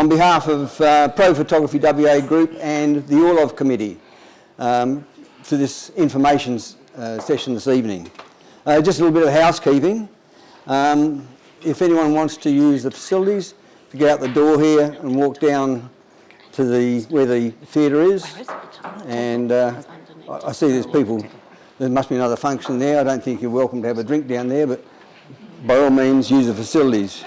on behalf of Pro Photography WA Group and the Orloff Committee to this information session this evening. Just a little bit of housekeeping. If anyone wants to use the facilities, if you get out the door here and walk down to where the theatre is, and I see there's people, there must be another function there. I don't think you're welcome to have a drink down there, but by all means use the facilities.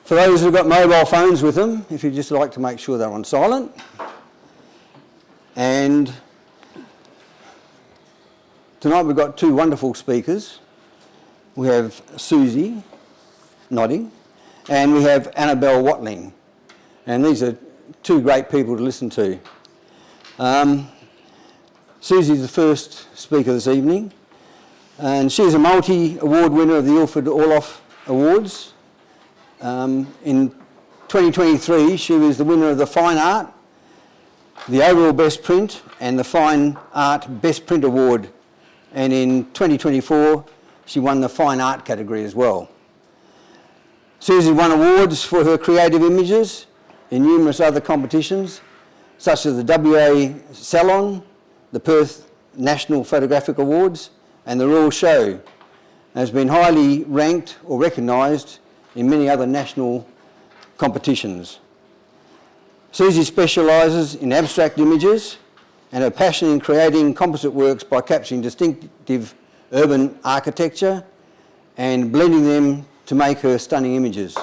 For those who've got mobile phones with them, if you'd just like to make sure they're on silent. And tonight we've got two wonderful speakers. We have Susie nodding, and we have Annabelle Watling. And these are two great people to listen to. Susie's the first speaker this evening, and she's a multi-award winner of the Ilford Orloff Awards. In 2023, she was the winner of the Fine Art, the overall Best Print, and the Fine Art Best Print Award. And in 2024, she won the Fine Art category as well. Susie won awards for her creative images in numerous other competitions, such as the WA Salon, the Perth National Photographic Awards, and the Royal Show, and has been highly ranked or recognised in many other national competitions. Susie specialises in abstract images, and her passion in creating composite works by capturing distinctive urban architecture and blending them to make her stunning images.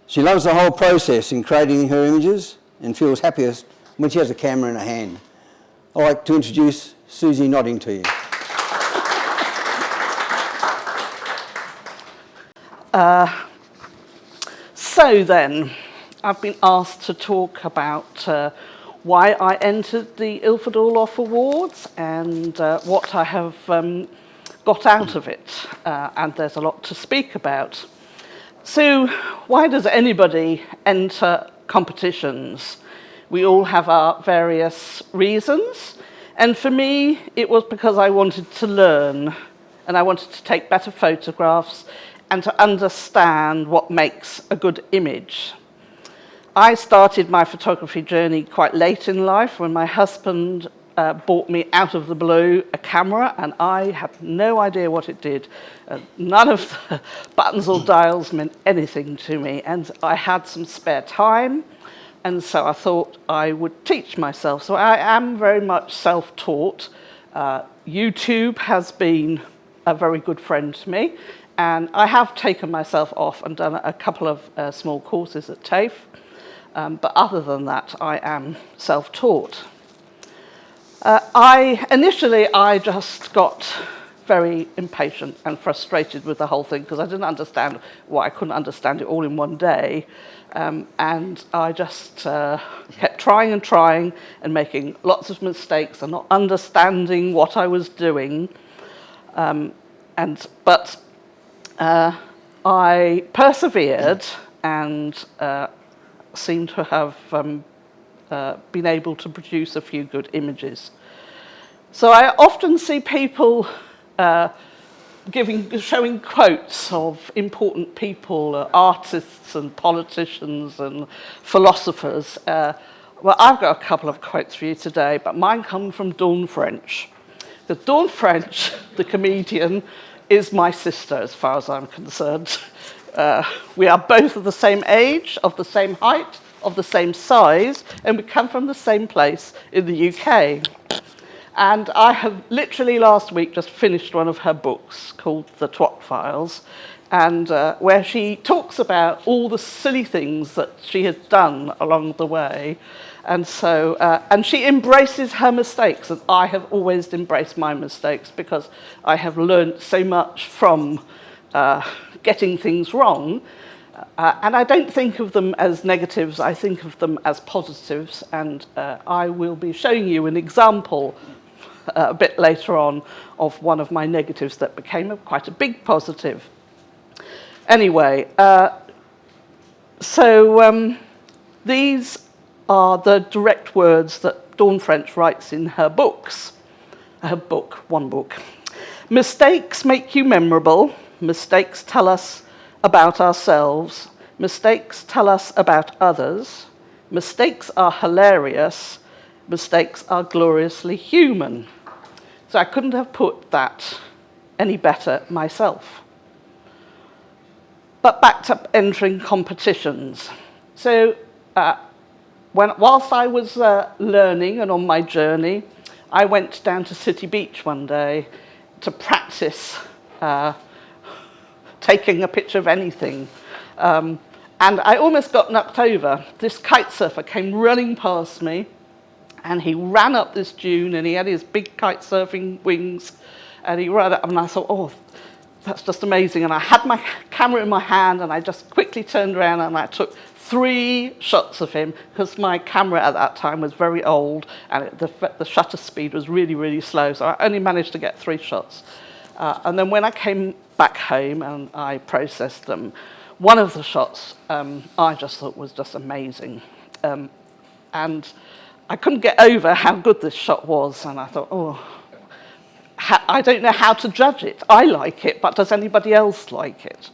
She loves the whole process in creating her images and feels happiest when she has a camera in her hand. I'd like to introduce Susie nodding to you. So then, I've been asked to talk about why I entered the Ilford Orloff Awards and what I have got out of it, and there's a lot to speak about. So, why does anybody enter competitions? We all have our various reasons, and for me, it was because I wanted to learn, and I wanted to take better photographs and to understand what makes a good image. I started my photography journey quite late in life when my husband bought me out of the blue a camera, and I had no idea what it did. None of the buttons or dials meant anything to me, and I had some spare time, and so I thought I would teach myself. So I am very much self-taught. YouTube has been a very good friend to me, and I have taken myself off and done a couple of small courses at TAFE, but other than that, I am self-taught. Initially, I just got very impatient and frustrated with the whole thing because I didn't understand why I couldn't understand it all in one day, and I just kept trying and making lots of mistakes and not understanding what I was doing, but I persevered and seem to have been able to produce a few good images. So I often see people showing quotes of important people, artists and politicians and philosophers. Well, I've got a couple of quotes for you today, but mine come from Dawn French. The Dawn French, the comedian, is my sister as far as I'm concerned. We are both of the same age, of the same height, of the same size, and we come from the same place in the UK. And I have literally last week just finished one of her books called The Twat Files, and where she talks about all the silly things that she has done along the way. And so, and she embraces her mistakes, and I have always embraced my mistakes because I have learned so much from getting things wrong. And I don't think of them as negatives, I think of them as positives, and I will be showing you an example a bit later on of one of my negatives that became quite a big positive. Anyway, these are the direct words that Dawn French writes in her books. One book. Mistakes make you memorable. Mistakes tell us about ourselves. Mistakes tell us about others. Mistakes are hilarious. Mistakes are gloriously human. So I couldn't have put that any better myself. But back to entering competitions. So whilst I was learning and on my journey, I went down to City Beach one day to practice taking a picture of anything. And I almost got knocked over. This kite surfer came running past me, and he ran up this dune, and he had his big kite surfing wings, and he ran up, and I thought, oh, that's just amazing. And I had my camera in my hand, and I just quickly turned around and I took 3 shots of him, because my camera at that time was very old and the shutter speed was really, really slow. So I only managed to get 3 shots. And then when I came back home and I processed them, one of the shots I just thought was just amazing. And I couldn't get over how good this shot was. And I thought, oh, I don't know how to judge it. I like it, but does anybody else like it?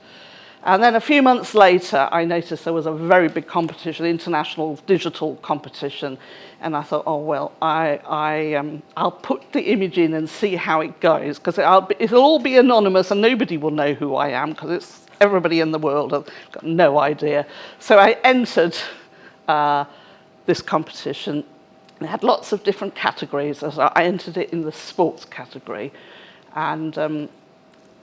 And then a few months later, I noticed there was a very big competition, international digital competition, and I thought, oh well, I'll put the image in and see how it goes, because it'll all be anonymous and nobody will know who I am, because it's everybody in the world has got no idea. So I entered this competition. It had lots of different categories. So I entered it in the sports category, and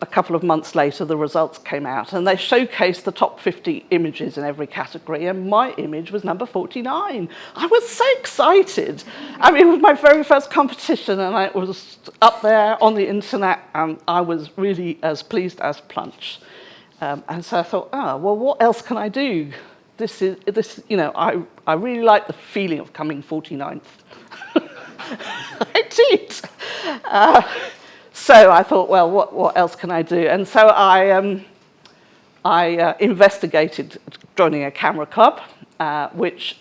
a couple of months later, the results came out, and they showcased the top 50 images in every category, and my image was number 49. I was so excited. I mean, it was my very first competition, and I was up there on the internet, and I was really as pleased as Punch. And so I thought, well, what else can I do? I really like the feeling of coming 49th. I did. So I thought, well, what else can I do? And so I investigated joining a camera club, which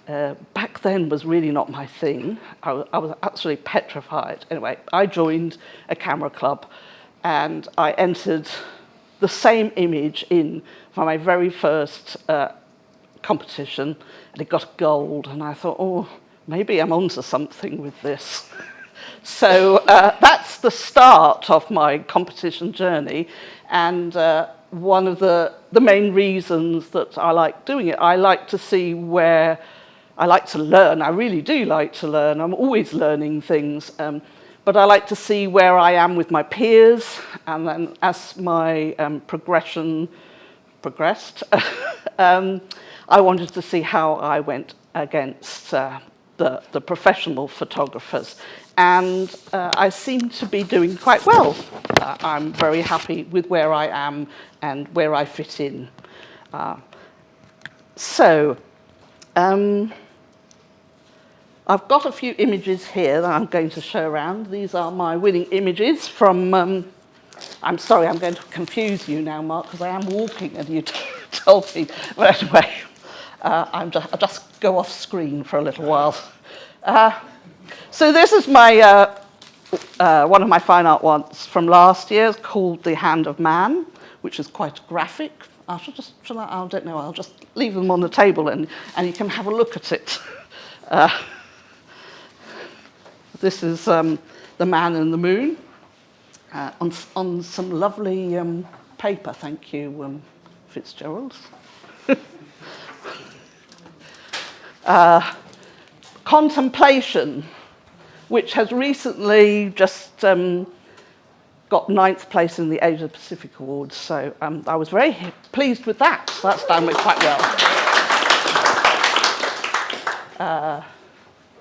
back then was really not my thing. I was absolutely petrified. Anyway, I joined a camera club, and I entered the same image in for my very first competition, and it got gold. And I thought, oh, maybe I'm onto something with this. So that's the start of my competition journey, and one of the main reasons that I like doing it. I like to see where, I like to learn. I really do like to learn. I'm always learning things, but I like to see where I am with my peers, and then as my progression progressed, I wanted to see how I went against the professional photographers. And I seem to be doing quite well. I'm very happy with where I am and where I fit in. I've got a few images here that I'm going to show around. These are my winning images from, I'm sorry, I'm going to confuse you now, Mark, because I am walking and you told me. But anyway, I'll just go off screen for a little while. So this is my one of my fine art ones from last year, called The Hand of Man, which is quite graphic. I don't know, I'll just leave them on the table and you can have a look at it. This is The Man in the Moon on some lovely paper. Thank you, Fitzgerald. Contemplation, which has recently just got 9th place in the Asia Pacific Awards. So I was very pleased with that. So that's done quite well.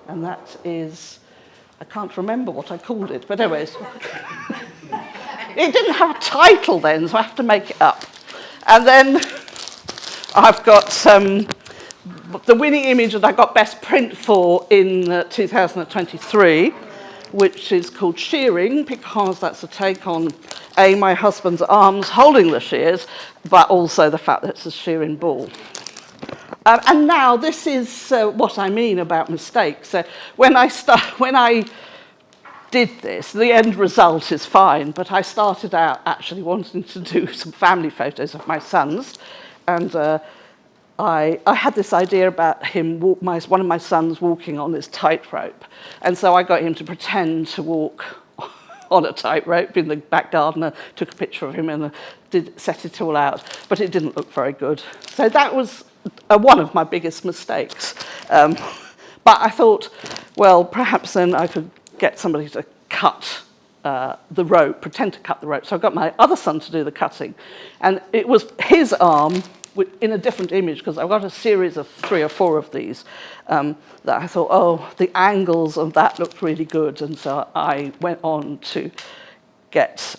And that is, I can't remember what I called it, but anyways. It didn't have a title then, so I have to make it up. And then I've got the winning image that I got Best Print for in 2023, which is called Shearing, because that's a take on, my husband's arms holding the shears, but also the fact that it's a shearing bull. And now this is what I mean about mistakes. So when I did this. The end result is fine, but I started out actually wanting to do some family photos of my sons, and I had this idea about him, one of my sons walking on this tightrope, and so I got him to pretend to walk on a tightrope in the back garden. I took a picture of him and set it all out, but it didn't look very good. So that was one of my biggest mistakes. But I thought, well, perhaps then I could get somebody to cut the rope, pretend to cut the rope. So I got my other son to do the cutting, and it was his arm in a different image, because I've got a series of 3 or 4 of these that I thought, oh, the angles of that looked really good, and so I went on to get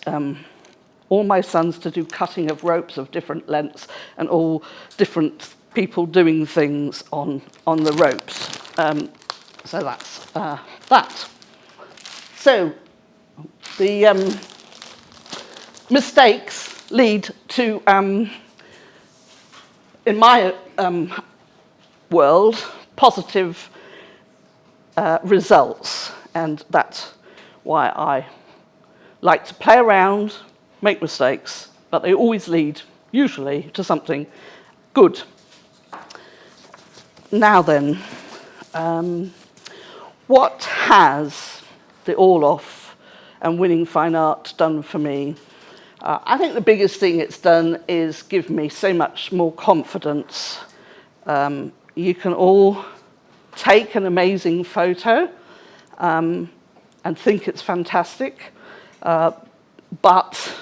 all my sons to do cutting of ropes of different lengths and all different people doing things on the ropes. So that's that. So the mistakes lead to, in my world, positive results, and that's why I like to play around, make mistakes, but they always lead, usually, to something good. Now then, what has the Orloff and winning fine art done for me? I think the biggest thing it's done is give me so much more confidence. You can all take an amazing photo and think it's fantastic, but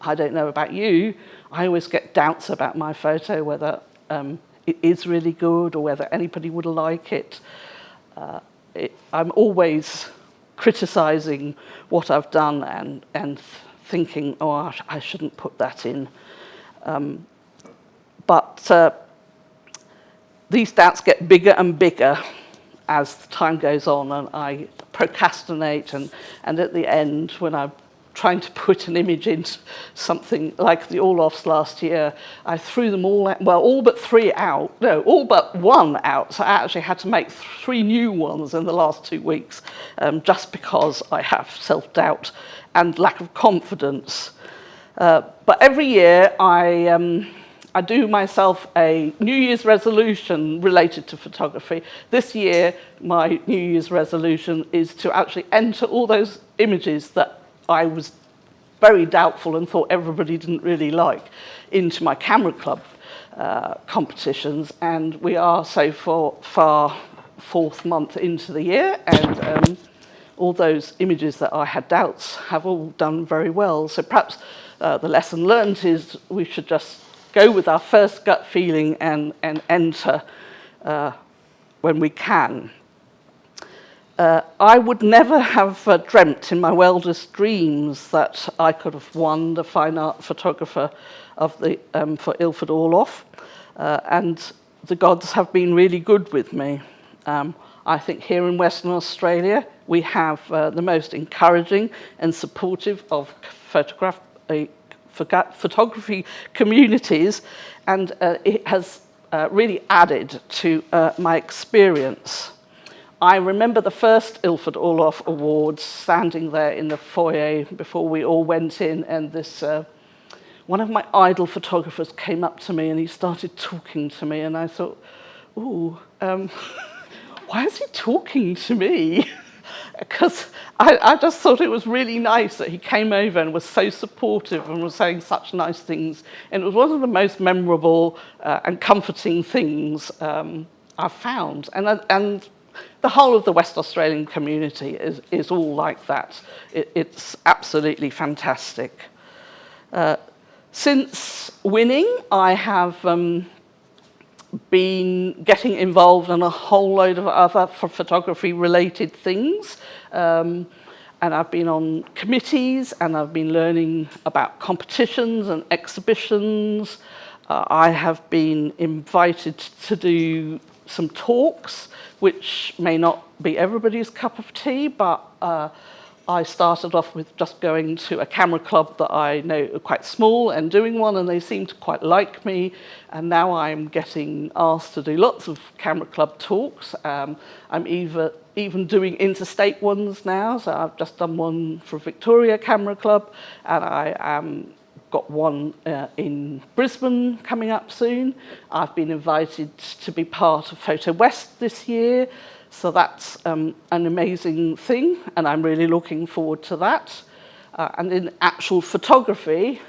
I don't know about you, I always get doubts about my photo, whether it is really good or whether anybody would like it. I'm always criticising what I've done and thinking, oh, I shouldn't put that in. But these doubts get bigger and bigger as time goes on, and I procrastinate, and at the end, when I'm trying to put an image into something like the Orloffs last year, I threw them all out, well, all but 3 out, no, all but 1 out, so I actually had to make 3 new ones in the last 2 weeks, just because I have self-doubt and lack of confidence. But every year I do myself a New Year's resolution related to photography. This year, my New Year's resolution is to actually enter all those images that I was very doubtful and thought everybody didn't really like into my camera club competitions, and we are so far 4th month into the year, and all those images that I had doubts have all done very well. So perhaps the lesson learned is we should just go with our first gut feeling and enter when we can. I would never have dreamt in my wildest dreams that I could have won the Fine Art Photographer of the for Ilford Orloff, and the gods have been really good with me. I think here in Western Australia we have the most encouraging and supportive of photography communities, and it has really added to my experience. I remember the first Ilford Orloff Awards, standing there in the foyer before we all went in, and this one of my idol photographers came up to me and he started talking to me, and I thought, ooh, why is he talking to me? Because I just thought it was really nice that he came over and was so supportive and was saying such nice things, and it was one of the most memorable and comforting things I've found. And the whole of the West Australian community is all like that. It's absolutely fantastic. Since winning, I have been getting involved in a whole load of other photography-related things. And I've been on committees, and I've been learning about competitions and exhibitions. I have been invited to do some talks, which may not be everybody's cup of tea, but I started off with just going to a camera club that I know are quite small and doing one, and they seemed to quite like me, and now I'm getting asked to do lots of camera club talks. I'm even doing interstate ones now. So I've just done one for Victoria Camera Club, and I got one in Brisbane coming up soon. I've been invited to be part of Photo West this year, so that's an amazing thing, and I'm really looking forward to that. And in actual photography,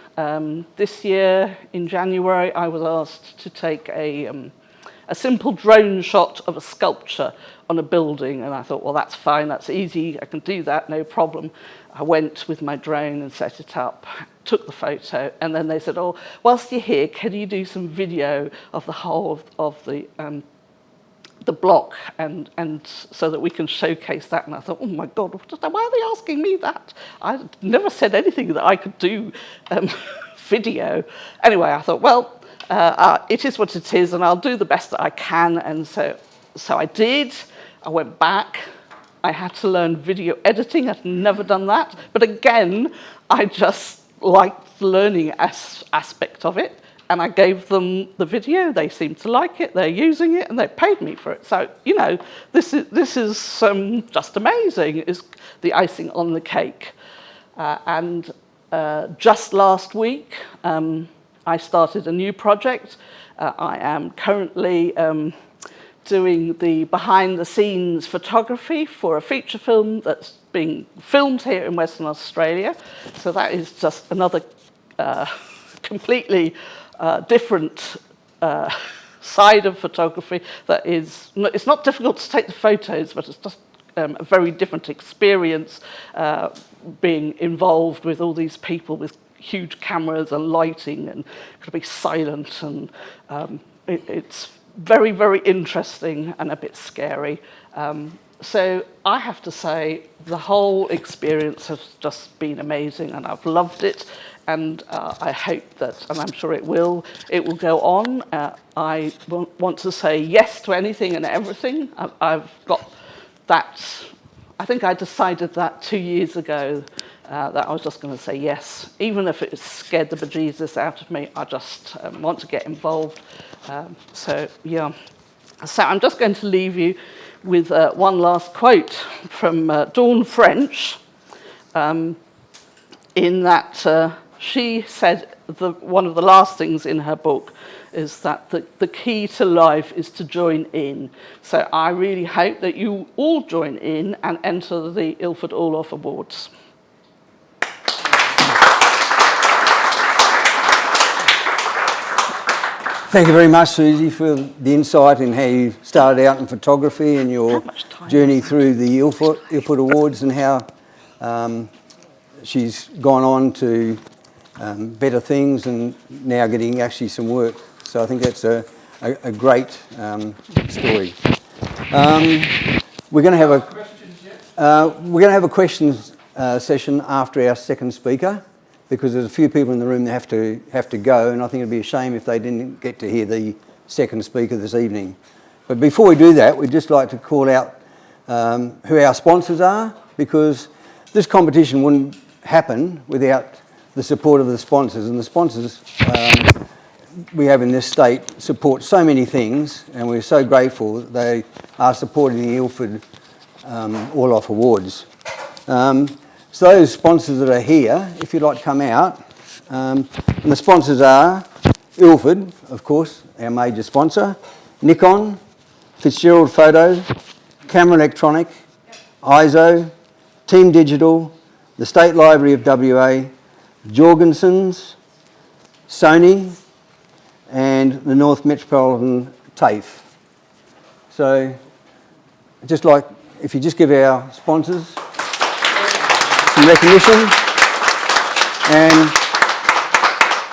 this year in January, I was asked to take a simple drone shot of a sculpture on a building, and I thought, well, that's fine, that's easy, I can do that, no problem. I went with my drone and set it up, took the photo, and then they said, oh, whilst you're here, can you do some video of the whole of the block, and so that we can showcase that? And I thought, oh my God, why are they asking me that? I never said anything that I could do video. Anyway, I thought, well, it is what it is, and I'll do the best that I can. And so I did. I went back. I had to learn video editing. I'd never done that. But again, I just liked the learning aspect of it. And I gave them the video. They seemed to like it. They're using it, and they paid me for it. So, you know, this is just amazing. It's the icing on the cake. And just last week, I started a new project. I am currently doing the behind-the-scenes photography for a feature film that's being filmed here in Western Australia. So that is just another completely different side of photography that is, it's not difficult to take the photos, but it's just a very different experience being involved with all these people with huge cameras and lighting, and got to be silent, and it's very, very interesting and a bit scary. So I have to say the whole experience has just been amazing, and I've loved it, and I hope that, and I'm sure it will go on. I want to say yes to anything and everything. I've got that, I think I decided that 2 years ago, that I was just going to say yes. Even if it scared the bejesus out of me, I just want to get involved. So, yeah. So I'm just going to leave you with one last quote from Dawn French, in that she said one of the last things in her book is that the key to life is to join in. So I really hope that you all join in and enter the Ilford Orloff Awards. Thank you very much, Susie, for the insight in how you started out in photography and your journey through the Ilford Awards, and how she's gone on to better things and now getting actually some work. So I think that's a great story. We're going to have a questions session after our second speaker, because there's a few people in the room that have to go, and I think it'd be a shame if they didn't get to hear the second speaker this evening. But before we do that, we'd just like to call out who our sponsors are, because this competition wouldn't happen without the support of the sponsors. And the sponsors we have in this state support so many things, and we're so grateful that they are supporting the Ilford Orloff Awards. So those sponsors that are here, if you'd like to come out, and the sponsors are Ilford, of course, our major sponsor, Nikon, Fitzgerald Photo, Camera Electronic, ISO, Team Digital, the State Library of WA, Jorgensen's, Sony, and the North Metropolitan TAFE. So, just like, if you just give our sponsors some recognition. And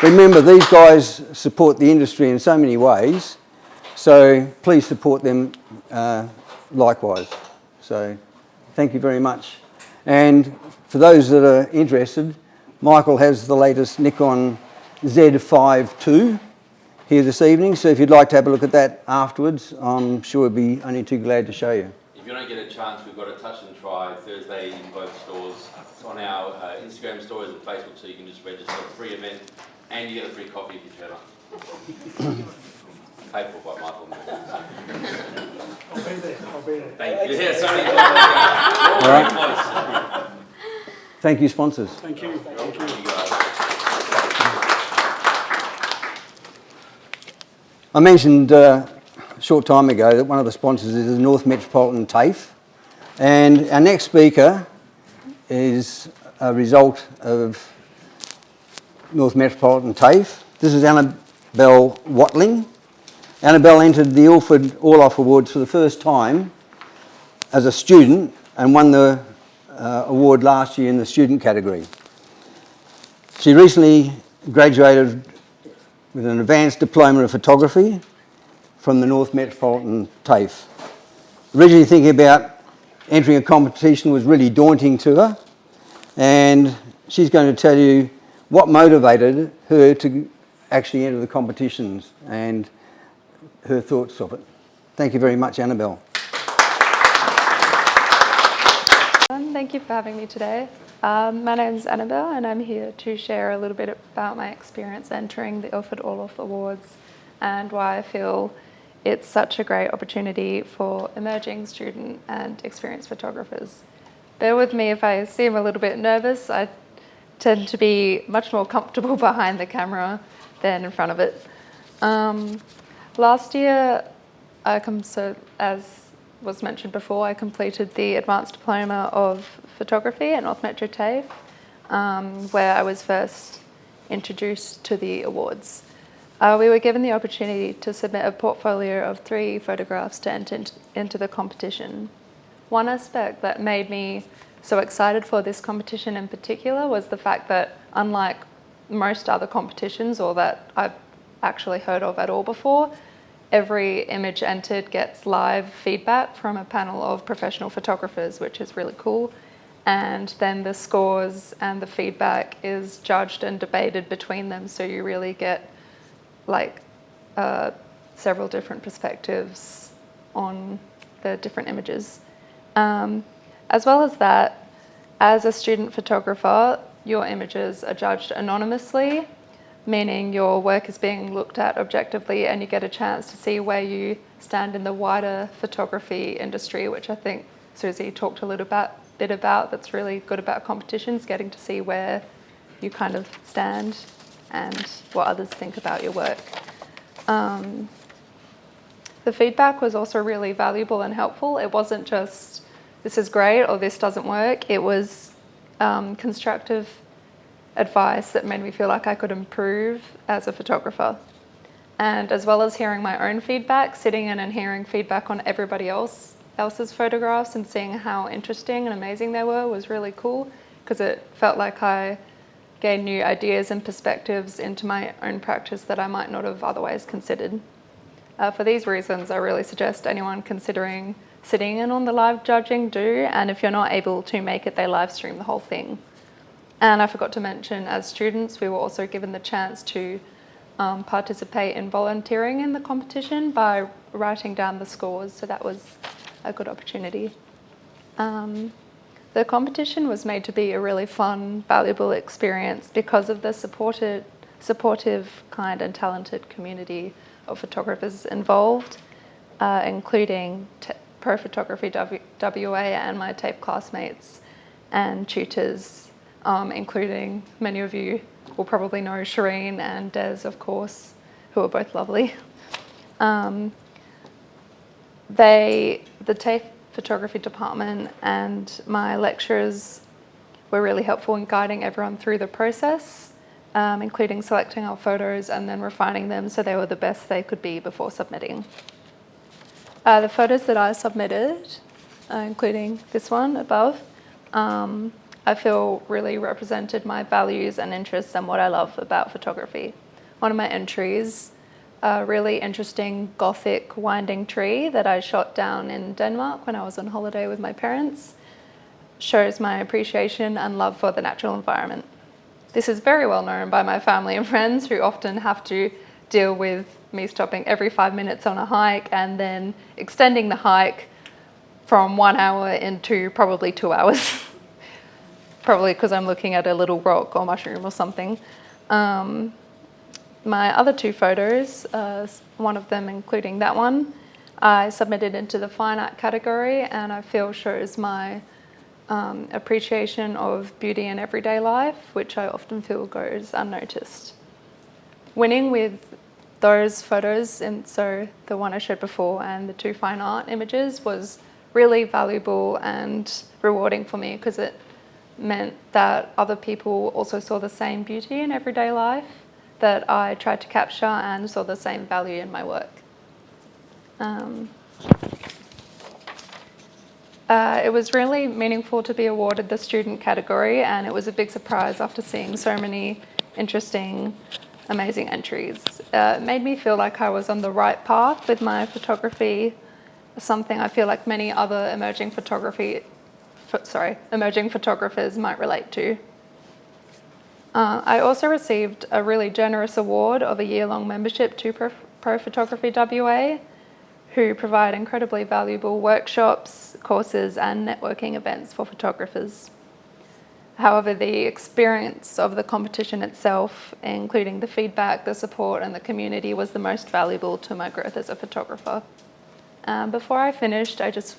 remember, these guys support the industry in so many ways, so please support them likewise. So thank you very much. And for those that are interested, Michael has the latest Nikon Z5 II here this evening, so if you'd like to have a look at that afterwards, I'm sure we'd be only too glad to show you. If you don't get a chance, we've got a touch and try Thursday in both stores. It's on our Instagram stories and Facebook, so you can just register a free event and you get a free coffee if you turn up. paid for by Michael. I'll be there. Thank you. Yeah, sorry. All right. Close. Thank you, sponsors. Thank you. Thank you, guys. I mentioned a short time ago that one of the sponsors is the North Metropolitan TAFE, and our next speaker is a result of North Metropolitan TAFE. This is Annabelle Watling. Annabelle entered the Ilford Orloff Awards for the first time as a student and won the award last year in the student category. She recently graduated with an advanced diploma of photography from the North Metropolitan TAFE. Originally thinking about entering a competition was really daunting to her, and she's going to tell you what motivated her to actually enter the competitions and her thoughts of it. Thank you very much, Annabelle. Thank you for having me today. My name is Annabelle and I'm here to share a little bit about my experience entering the Ilford Orloff Awards and why I feel it's such a great opportunity for emerging student and experienced photographers. Bear with me if I seem a little bit nervous. I tend to be much more comfortable behind the camera than in front of it. Last year, as was mentioned before, I completed the Advanced Diploma of Photography at North Metro TAFE, where I was first introduced to the awards. We were given the opportunity to submit a portfolio of 3 photographs to enter into the competition. One aspect that made me so excited for this competition in particular was the fact that, unlike most other competitions or that I've actually heard of at all before, every image entered gets live feedback from a panel of professional photographers, which is really cool. And then the scores and the feedback is judged and debated between them, so you really get several different perspectives on the different images. As well as that, as a student photographer, your images are judged anonymously, meaning your work is being looked at objectively and you get a chance to see where you stand in the wider photography industry, which I think Susie talked a little bit about. That's really good about competitions, getting to see where you kind of stand and what others think about your work. The feedback was also really valuable and helpful. It wasn't just, this is great or this doesn't work. It was constructive advice that made me feel like I could improve as a photographer. And as well as hearing my own feedback, sitting in and hearing feedback on everybody else's photographs and seeing how interesting and amazing they were was really cool, because it felt like I gained new ideas and perspectives into my own practice that I might not have otherwise considered. For these reasons, I really suggest anyone considering sitting in on the live judging do, and if you're not able to make it, they live stream the whole thing. And I forgot to mention, as students, we were also given the chance to participate in volunteering in the competition by writing down the scores, so that was a good opportunity. The competition was made to be a really fun, valuable experience because of the supportive, kind and talented community of photographers involved, including Pro Photography WA and my TAFE classmates and tutors, including many of you will probably know Shireen and Des, of course, who are both lovely. The TAFE photography department and my lecturers were really helpful in guiding everyone through the process, including selecting our photos and then refining them so they were the best they could be before submitting. The photos that I submitted, including this one above, I feel really represented my values and interests and what I love about photography. One of my entries, a really interesting Gothic winding tree that I shot down in Denmark when I was on holiday with my parents, shows my appreciation and love for the natural environment. This is very well known by my family and friends, who often have to deal with me stopping every 5 minutes on a hike and then extending the hike from 1 hour into probably 2 hours. Probably because I'm looking at a little rock or mushroom or something. my other two photos, one of them including that one, I submitted into the fine art category, and I feel shows my appreciation of beauty in everyday life, which I often feel goes unnoticed. Winning with those photos, and so the one I showed before and the two fine art images, was really valuable and rewarding for me, because it meant that other people also saw the same beauty in everyday life that I tried to capture and saw the same value in my work. It was really meaningful to be awarded the student category, and it was a big surprise after seeing so many interesting, amazing entries. It made me feel like I was on the right path with my photography, something I feel like many other emerging photographers might relate to. I also received a really generous award of a year-long membership to Pro Photography WA, who provide incredibly valuable workshops, courses, and networking events for photographers. However, the experience of the competition itself, including the feedback, the support, and the community, was the most valuable to my growth as a photographer. Before I just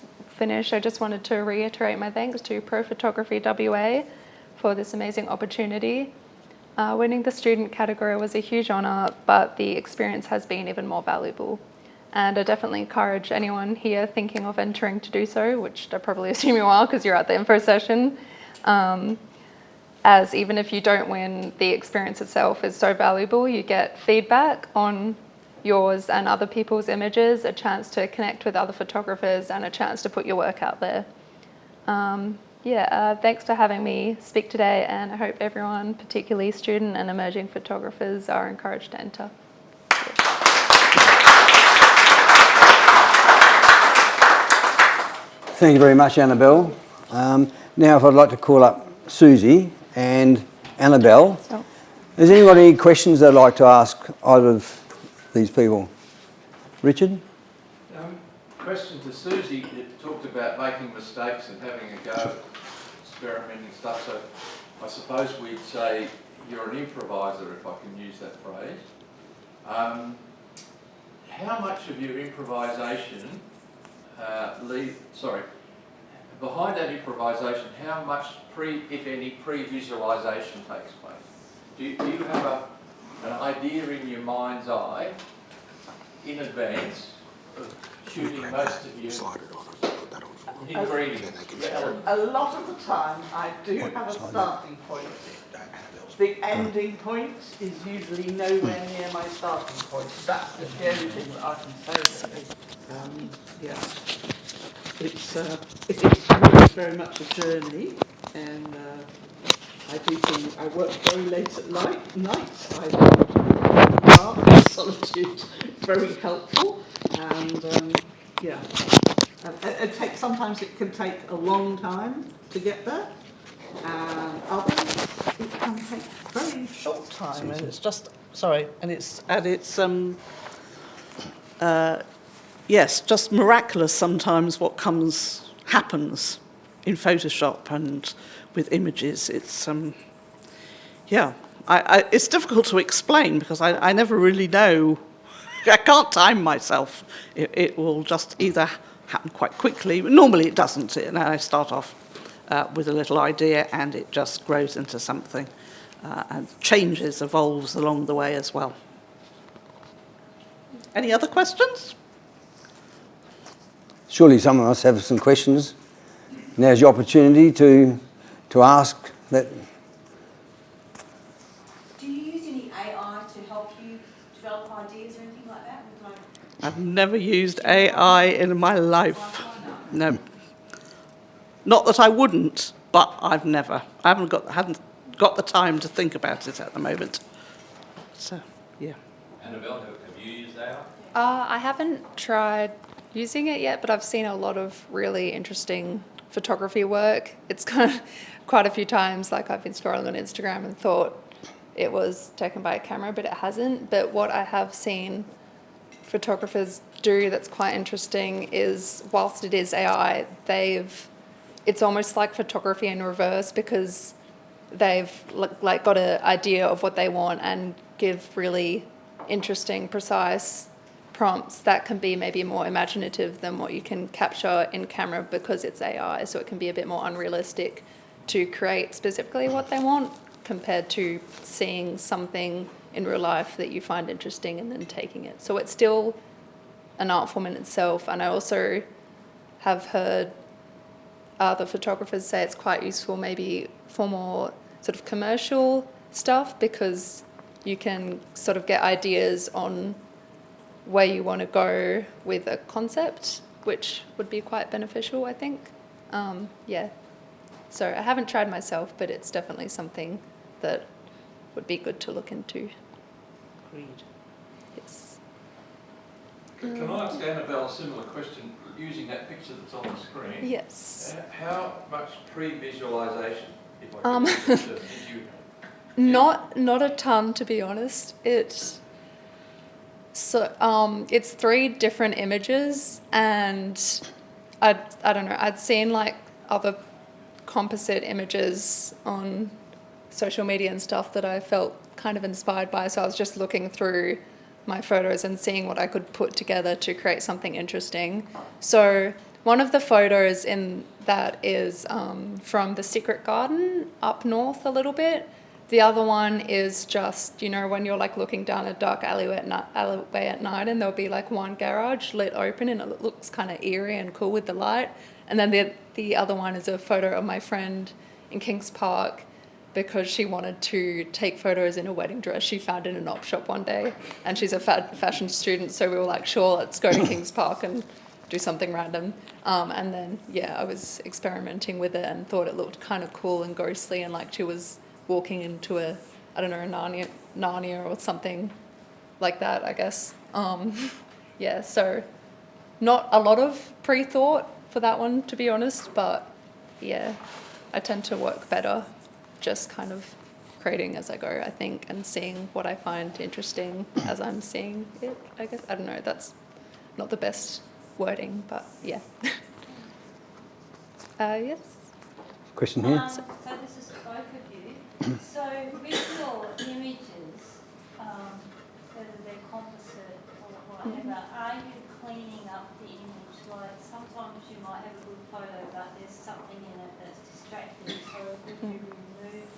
wanted to reiterate my thanks to Pro Photography WA for this amazing opportunity. Winning the student category was a huge honour, but the experience has been even more valuable. And I definitely encourage anyone here thinking of entering to do so, which I probably assume you are because you're at the info session, as even if you don't win, the experience itself is so valuable. You get feedback on yours and other people's images, a chance to connect with other photographers, and a chance to put your work out there. Thanks for having me speak today, and I hope everyone, particularly student and emerging photographers, are encouraged to enter. Thank you very much, Annabelle. Now, if I'd like to call up Susie and Annabelle. So, Has anyone any questions they'd like to ask either of these people? Richard? Question to Susie. You talked about making mistakes and having a go at experimenting stuff. So I suppose we'd say you're an improviser, if I can use that phrase. How much of your improvisation behind that improvisation, how much if any, pre-visualisation takes place? Do you have an idea in your mind's eye in advance of shooting most of your ingredients? A lot of the time I do have a starting point. The ending point is usually nowhere near my starting point. That's the only thing that I can say, really. It's really very much a journey, and I work very late at night. I find dark solitude very helpful, and sometimes it can take a long time to get there, and others it can take a very short time, and it's just just miraculous sometimes what happens in Photoshop and with images. It's it's difficult to explain because I never really know. I can't time myself. It will just either happen quite quickly. Normally it doesn't. I start off with a little idea and it just grows into something and changes, evolves along the way as well. Any other questions? Surely some of us have some questions. Now's your opportunity to ask that. Do you use any AI to help you develop ideas or anything like that? I've never used AI in my life. No. Not that I wouldn't, but I haven't got the time to think about it at the moment. So, yeah. Annabelle, have you used AI? I haven't tried using it yet, but I've seen a lot of really interesting photography work. It's quite a few times, like I've been scrolling on Instagram and thought it was taken by a camera, but it hasn't. But what I have seen photographers do that's quite interesting is, whilst it is AI, it's almost like photography in reverse, because they've got an idea of what they want and give really interesting, precise prompts that can be maybe more imaginative than what you can capture in camera because it's AI, so it can be a bit more unrealistic to create specifically what they want compared to seeing something in real life that you find interesting and then taking it. So it's still an art form in itself, and I also have heard other photographers say it's quite useful maybe for more sort of commercial stuff because you can sort of get ideas on where you want to go with a concept, which would be quite beneficial, I think. Yeah. So I haven't tried myself, but it's definitely something that would be good to look into. Agreed. Yes. Can I ask Annabelle a similar question using that picture that's on the screen? Yes. How much pre-visualisation, if I could use the term, did you? Not a ton, to be honest. It's 3 different images, and I don't know. I'd seen like other composite images on social media and stuff that I felt kind of inspired by. So I was just looking through my photos and seeing what I could put together to create something interesting. So one of the photos in that is from the Secret Garden up north a little bit. The other one is just, you know, when you're like looking down a dark alleyway at night and there'll be like one garage lit open and it looks kind of eerie and cool with the light. And then the other one is a photo of my friend in Kings Park because she wanted to take photos in a wedding dress she found in an op shop one day. And she's a fashion student, so we were like, sure, let's go to Kings Park and do something random. And then, yeah, I was experimenting with it and thought it looked kind of cool and ghostly and like she was walking into a Narnia or something like that, I guess. Yeah, so not a lot of pre-thought for that one, to be honest, but yeah, I tend to work better just kind of creating as I go, I think, and seeing what I find interesting as I'm seeing it, I guess. I don't know, that's not the best wording, but yeah. Yes? Question here. So this is both of you. So with your images, whether they're composite or whatever, are you cleaning up the image? Like sometimes you might have a good photo, but there's something in it that's distracting. So would you remove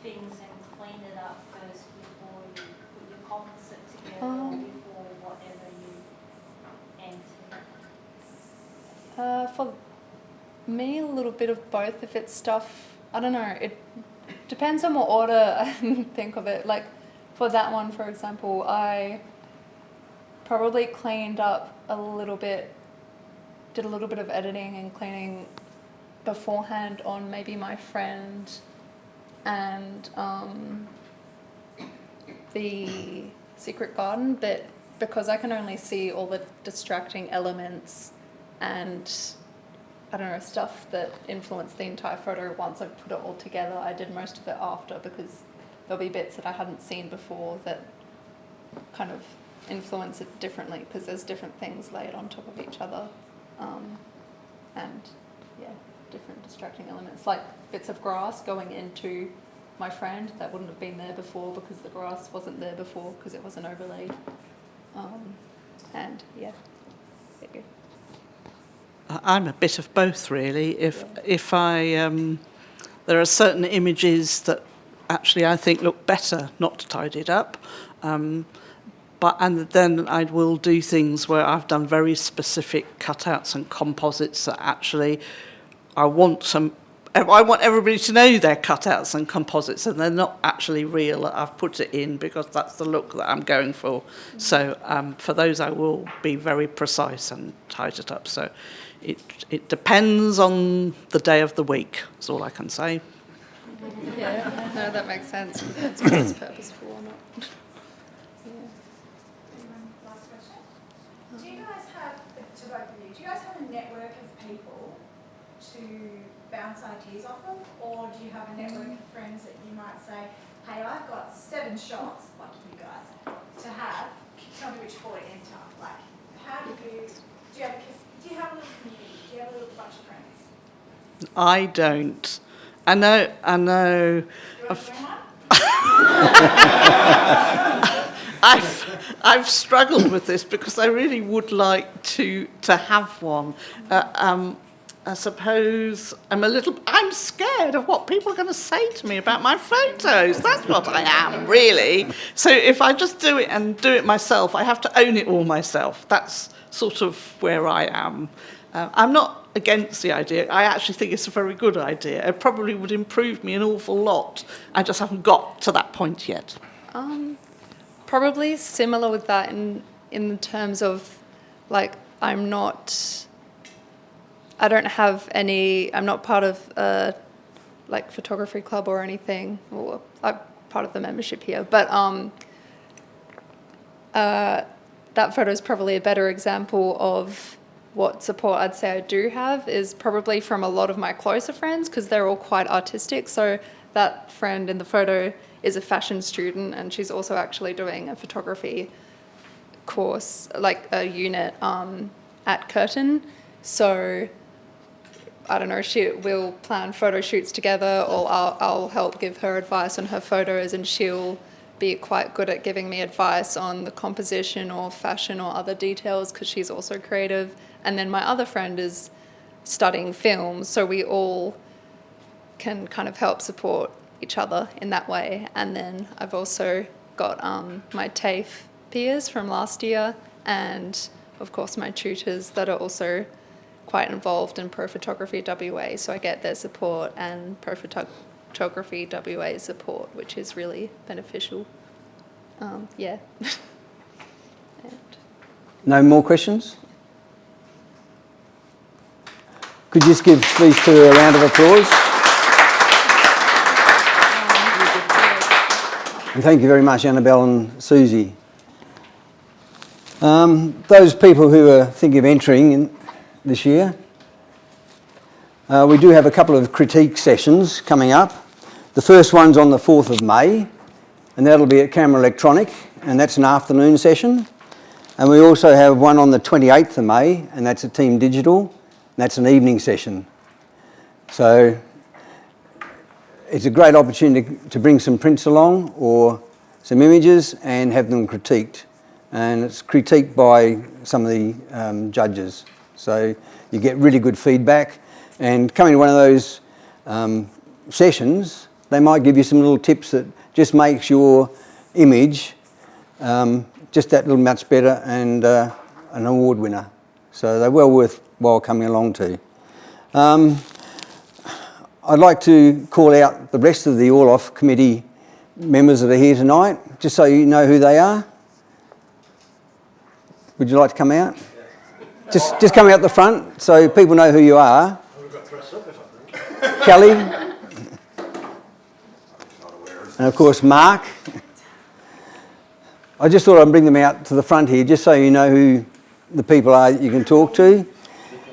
things and clean it up first before you put your composite together or before whatever you enter? For me, a little bit of both. If it's stuff, I don't know, it depends on what order I think of it. Like for that one, for example, I probably cleaned up a little bit, did a little bit of editing and cleaning beforehand on maybe my friend and the Secret Garden, but because I can only see all the distracting elements and I don't know, stuff that influenced the entire photo once I put it all together. I did most of it after because there'll be bits that I hadn't seen before that kind of influence it differently because there's different things laid on top of each other. And yeah, different distracting elements, like bits of grass going into my friend that wouldn't have been there before because the grass wasn't there before because it wasn't overlaid. And yeah, there you go. I'm a bit of both, really. If I there are certain images that actually I think look better not tidied up, and then I will do things where I've done very specific cutouts and composites that actually I want everybody to know they're cutouts and composites and they're not actually real. I've put it in because that's the look that I'm going for. So for those I will be very precise and tidy it up. So it depends on the day of the week, is all I can say. Yeah, no, that makes sense. Depends whether it's purposeful or not. Last question. Do you guys have, to both of you, do you guys have a network of people to bounce ideas off of? Or do you have a network of friends that you might say, hey, I've got 7 shots, like you guys, to have, tell me which 4 to enter. Like, how do you have a little community? Do you have a little bunch of friends? I don't. I know. Do you want to join one? I've struggled with this because I really would like to have one. I suppose I'm scared of what people are going to say to me about my photos. That's what I am, really. So if I just do it myself, I have to own it all myself. That's sort of where I am. I'm not against the idea. I actually think it's a very good idea. It probably would improve me an awful lot. I just haven't got to that point yet. Probably similar with that in terms of, like, I'm not part of a like photography club or anything. Well, I'm part of the membership here, but that photo is probably a better example of what support I'd say I do have is probably from a lot of my closer friends, because they're all quite artistic. So that friend in the photo is a fashion student, and she's also actually doing a photography course, like a unit at Curtin. So I don't know, we'll plan photo shoots together, or I'll help give her advice on her photos, and she'll be quite good at giving me advice on the composition or fashion or other details, because she's also creative. And then my other friend is studying film, so we all can kind of help support each other in that way. And then I've also got my TAFE peers from last year, and of course my tutors that are also quite involved in Pro Photography WA, so I get their support and Pro Photography WA support, which is really beneficial. Yeah. And No more questions? Could you just give these two a round of applause? And thank you very much, Annabelle and Susie. Those people who are thinking of entering this year, we do have a couple of critique sessions coming up. The first one's on the 4th of May, and that'll be at Camera Electronic, and that's an afternoon session. And we also have one on the 28th of May, and that's at Team Digital, and that's an evening session. So it's a great opportunity to bring some prints along or some images and have them critiqued. And it's critiqued by some of the judges. So you get really good feedback. And coming to one of those sessions, they might give you some little tips that just makes your image just that little much better and an award winner. So they're well worthwhile coming along to. I'd like to call out the rest of the Orloff committee members that are here tonight, just so you know who they are. Would you like to come out? Just come out the front so people know who you are. Kelly. And of course Mark. I just thought I'd bring them out to the front here just so you know who the people are that you can talk to.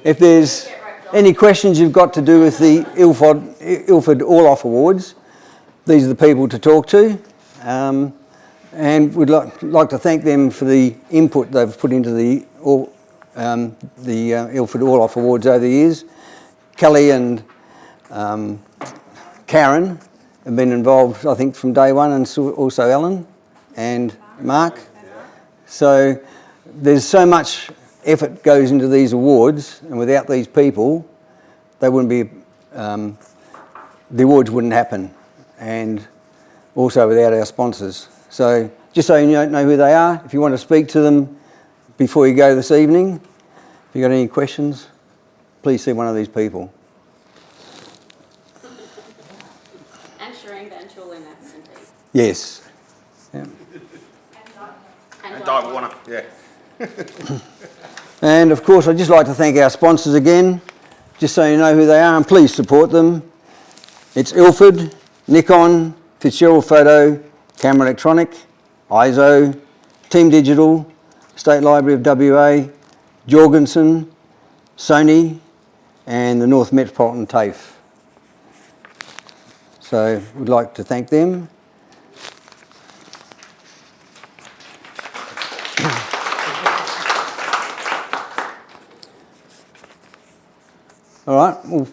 If there's any questions you've got to do with the Ilford Orloff Awards, these are the people to talk to. And we'd like to thank them for the input they've put into the Ilford Orloff Awards over the years. Kelly and Karen have been involved, I think, from day one, and also Ellen and Mark. So there's so much effort goes into these awards, and without these people, they wouldn't be, the awards wouldn't happen, and also without our sponsors. So just so you know who they are, if you want to speak to them before you go this evening, if you've got any questions, please see one of these people. And Shireen Van Chul in that Cindy. Yes. Yeah. And Di Warner, yeah. And of course, I'd just like to thank our sponsors again, just so you know who they are, and please support them. It's Ilford, Nikon, Fitzgerald Photo, Camera Electronic, ISO, Team Digital, State Library of WA, Jorgensen, Sony, and the North Metropolitan TAFE. So we'd like to thank them. All right, well,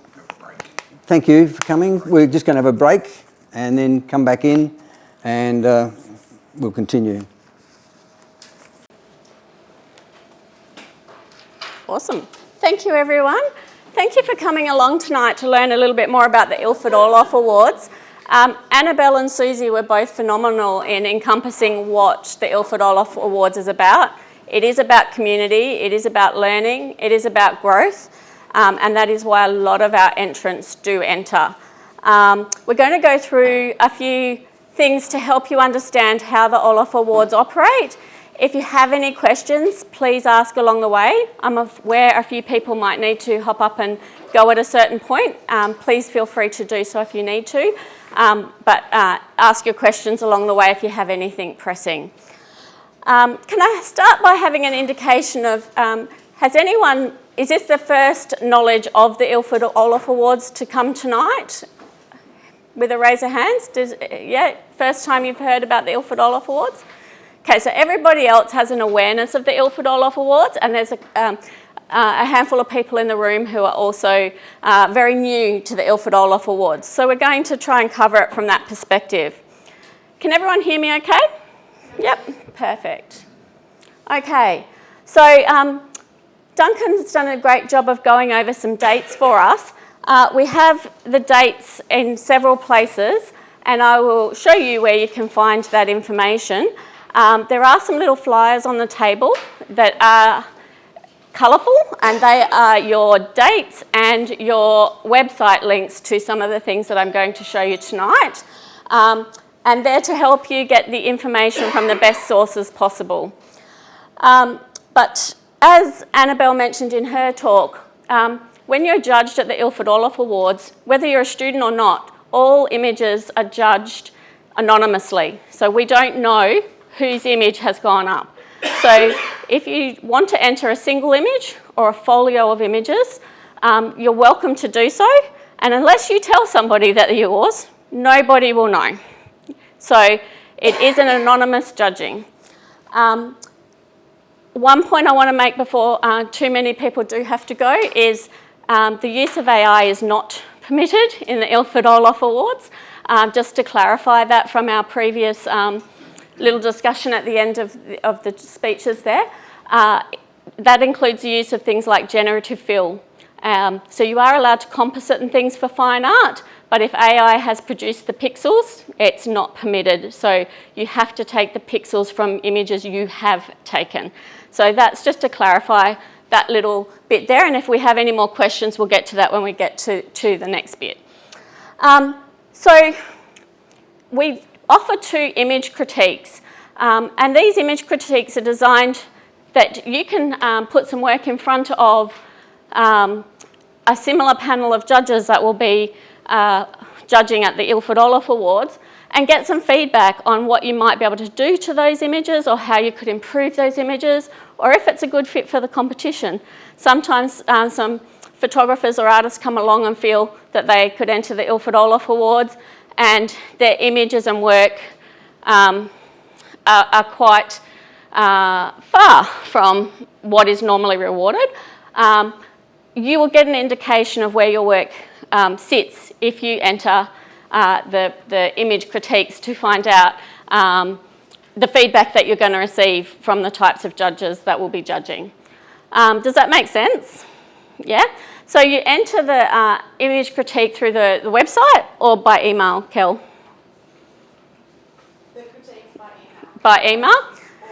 thank you for coming. We're just going to have a break and then come back in and we'll continue. Awesome. Thank you, everyone. Thank you for coming along tonight to learn a little bit more about the Ilford Orloff Awards. Annabelle and Susie were both phenomenal in encompassing what the Ilford Orloff Awards is about. It is about community, it is about learning, it is about growth, and that is why a lot of our entrants do enter. We're going to go through a few things to help you understand how the Orloff Awards operate. If you have any questions, please ask along the way. I'm aware a few people might need to hop up and go at a certain point. Please feel free to do so if you need to, but ask your questions along the way if you have anything pressing. Can I start by having an indication of, is this the first knowledge of the Ilford Orloff Awards to come tonight? With a raise of hands? First time you've heard about the Ilford Orloff Awards? Okay, so everybody else has an awareness of the Ilford Orloff Awards, and there's a handful of people in the room who are also very new to the Ilford Orloff Awards. So we're going to try and cover it from that perspective. Can everyone hear me okay? Yep, perfect. Okay, so Duncan's done a great job of going over some dates for us. We have the dates in several places, and I will show you where you can find that information. There are some little flyers on the table that are colourful, and they are your dates and your website links to some of the things that I'm going to show you tonight. And they're to help you get the information from the best sources possible. But as Annabelle mentioned in her talk, when you're judged at the Ilford Orloff Awards, whether you're a student or not, all images are judged anonymously. So we don't know whose image has gone up. So if you want to enter a single image or a folio of images, you're welcome to do so. And unless you tell somebody that they're yours, nobody will know. So it is an anonymous judging. One point I want to make before too many people do have to go is the use of AI is not permitted in the Ilford Orloff Awards. Just to clarify that from our previous little discussion at the end of the speeches there. That includes the use of things like generative fill. So you are allowed to composite and things for fine art, but if AI has produced the pixels, it's not permitted. So you have to take the pixels from images you have taken. So that's just to clarify that little bit there, and if we have any more questions, we'll get to that when we get to the next bit. So we offer 2 image critiques, and these image critiques are designed that you can put some work in front of a similar panel of judges that will be judging at the Ilford Orloff Awards and get some feedback on what you might be able to do to those images or how you could improve those images or if it's a good fit for the competition. Sometimes some photographers or artists come along and feel that they could enter the Ilford Orloff Awards and their images and work are quite far from what is normally rewarded. You will get an indication of where your work sits if you enter the image critiques to find out the feedback that you're going to receive from the types of judges that will be judging. Does that make sense? Yeah? So you enter the image critique through the website or by email, Kel? The critiques by email. By email?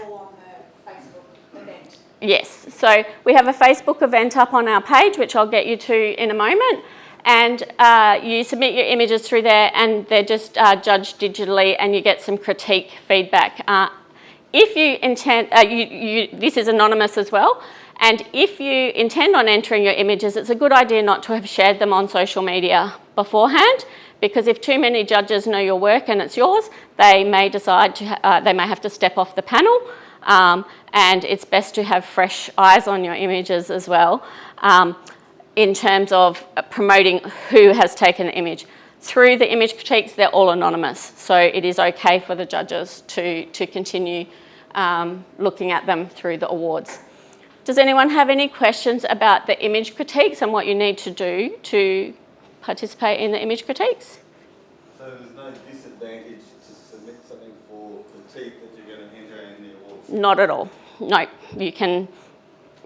Or on the Facebook event. Yes. So we have a Facebook event up on our page, which I'll get you to in a moment. And you submit your images through there and they're just judged digitally and you get some critique feedback. If you intend, this is anonymous as well, and if you intend on entering your images, it's a good idea not to have shared them on social media beforehand, because if too many judges know your work and it's yours, they may decide to, they may have to step off the panel, and it's best to have fresh eyes on your images as well. In terms of promoting who has taken the image. Through the image critiques, they're all anonymous, so it is okay for the judges to continue looking at them through the awards. Does anyone have any questions about the image critiques and what you need to do to participate in the image critiques? So there's no disadvantage to submit something for critique that you're going to enter in the awards? Not at all. No, you can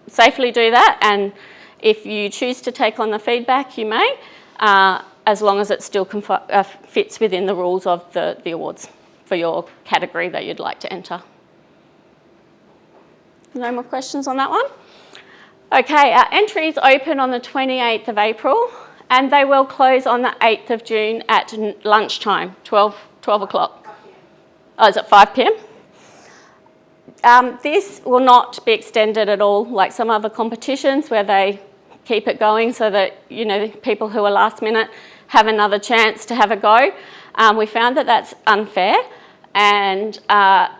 safely do that, and if you choose to take on the feedback, you may, as long as it still fits within the rules of the awards for your category that you'd like to enter. No more questions on that one? Okay, our entries open on the 28th of April, and they will close on the 8th of June at lunchtime, 12 o'clock. Oh, is it 5 p.m? This will not be extended at all like some other competitions where they keep it going so that, you know, people who are last minute have another chance to have a go. We found that that's unfair and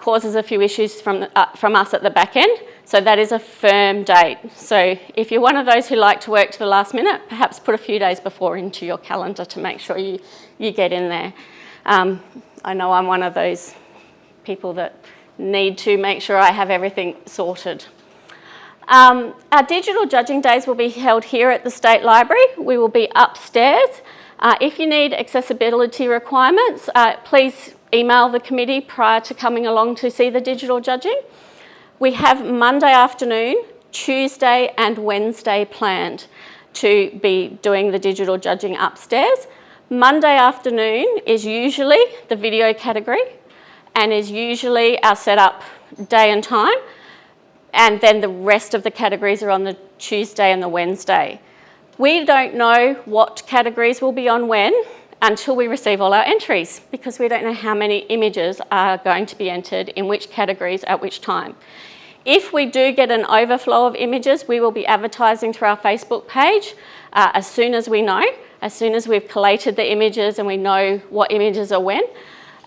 causes a few issues from us at the back end. So that is a firm date. So if you're one of those who like to work to the last minute, perhaps put a few days before into your calendar to make sure you get in there. I know I'm one of those people that need to make sure I have everything sorted. Our digital judging days will be held here at the State Library. We will be upstairs. If you need accessibility requirements, please email the committee prior to coming along to see the digital judging. We have Monday afternoon, Tuesday and Wednesday planned to be doing the digital judging upstairs. Monday afternoon is usually the video category and is usually our setup day and time, and then the rest of the categories are on the Tuesday and the Wednesday. We don't know what categories will be on when until we receive all our entries, because we don't know how many images are going to be entered in which categories at which time. If we do get an overflow of images, we will be advertising through our Facebook page as soon as we know, as soon as we've collated the images and we know what images are when.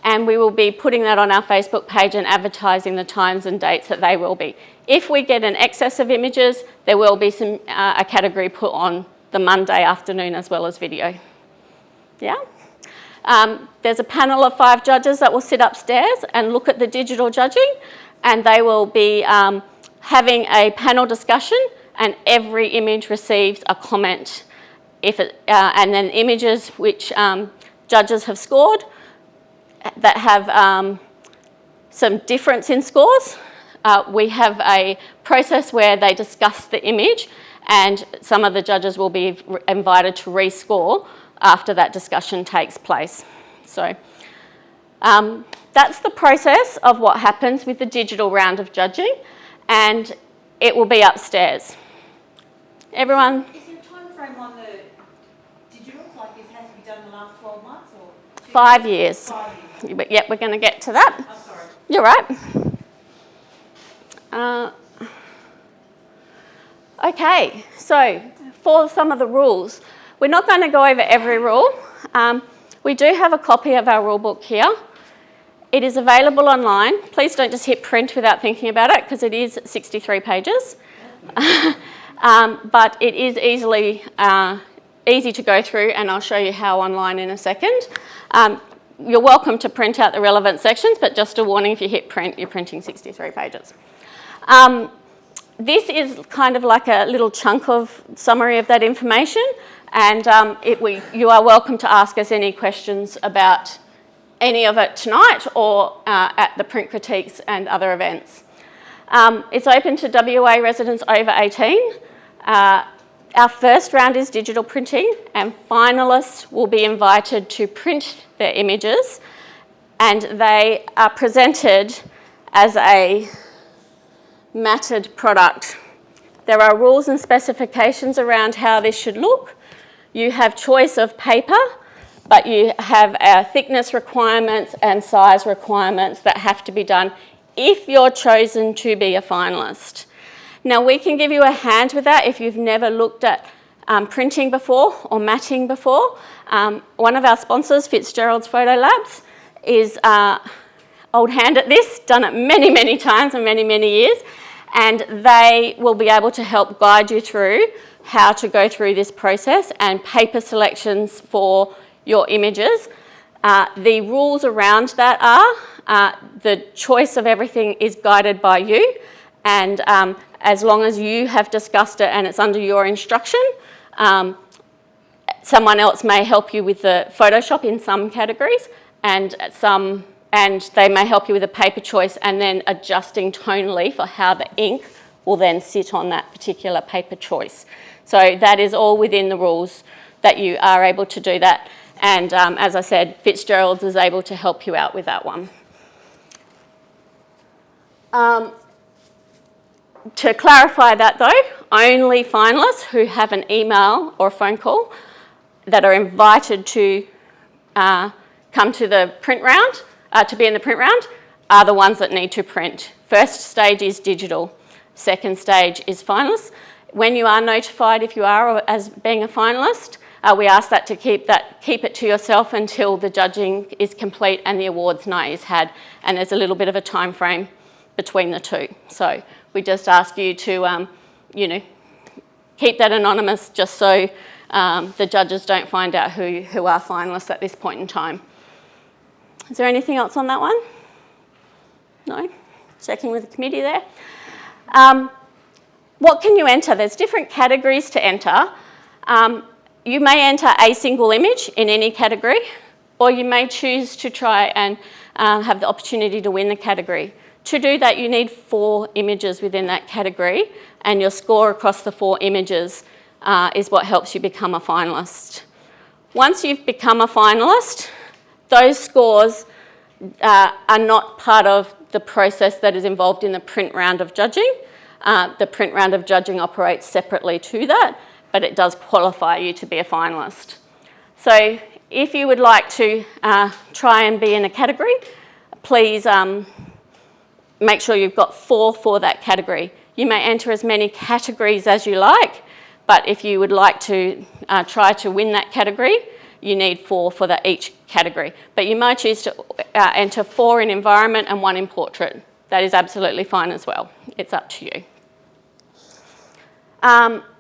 And we will be putting that on our Facebook page and advertising the times and dates that they will be. If we get an excess of images, there will be a category put on the Monday afternoon as well as video. Yeah? There's a panel of 5 judges that will sit upstairs and look at the digital judging, and they will be having a panel discussion, and every image receives a comment. And then images which judges have scored that have some difference in scores, we have a process where they discuss the image, and some of the judges will be invited to rescore after that discussion takes place. So that's the process of what happens with the digital round of judging, and it will be upstairs. Everyone? Is there a time frame on the digital, like it has to be done in the last 12 months or 5 years. 5 years? But yep, we're going to get to that. I'm sorry. You're right. Okay, so for some of the rules, we're not going to go over every rule. We do have a copy of our rule book here. It is available online. Please don't just hit print without thinking about it, because it is 63 pages. But it is easy to go through, and I'll show you how online in a second. You're welcome to print out the relevant sections, but just a warning, if you hit print, you're printing 63 pages. This is kind of like a little chunk of summary of that information, and you are welcome to ask us any questions about any of it tonight or at the print critiques and other events. It's open to WA residents over 18. Our first round is digital printing, and finalists will be invited to print their images, and they are presented as a matted product. There are rules and specifications around how this should look. You have choice of paper, but you have thickness requirements and size requirements that have to be done if you're chosen to be a finalist. Now, we can give you a hand with that if you've never looked at printing before or matting before. One of our sponsors, Fitzgerald's Photo Labs, is old hand at this, done it many, many times and many, many years, and they will be able to help guide you through how to go through this process and paper selections for your images. The rules around that are the choice of everything is guided by you, and as long as you have discussed it and it's under your instruction, someone else may help you with the Photoshop in some categories, and they may help you with a paper choice and then adjusting tonally for how the ink will then sit on that particular paper choice. So that is all within the rules that you are able to do that. And as I said, Fitzgerald's is able to help you out with that one. To clarify that though, only finalists who have an email or a phone call that are invited to come to the print round, to be in the print round, are the ones that need to print. First stage is digital, second stage is finalists. When you are notified if you are as being a finalist, we ask that to keep it to yourself until the judging is complete and the awards night is had, and there's a little bit of a time frame between the two. So we just ask you to, keep that anonymous just so the judges don't find out who are finalists at this point in time. Is there anything else on that one? No? Checking with the committee there. What can you enter? There's different categories to enter. You may enter a single image in any category, or you may choose to try and have the opportunity to win the category. To do that, you need 4 images within that category, and your score across the 4 images is what helps you become a finalist. Once you've become a finalist, those scores are not part of the process that is involved in the print round of judging. The print round of judging operates separately to that, but it does qualify you to be a finalist. So if you would like to try and be in a category, please make sure you've got 4 for that category. You may enter as many categories as you like, but if you would like to try to win that category, you need 4 for each category. But you might choose to enter 4 in environment and 1 in portrait. That is absolutely fine as well. It's up to you.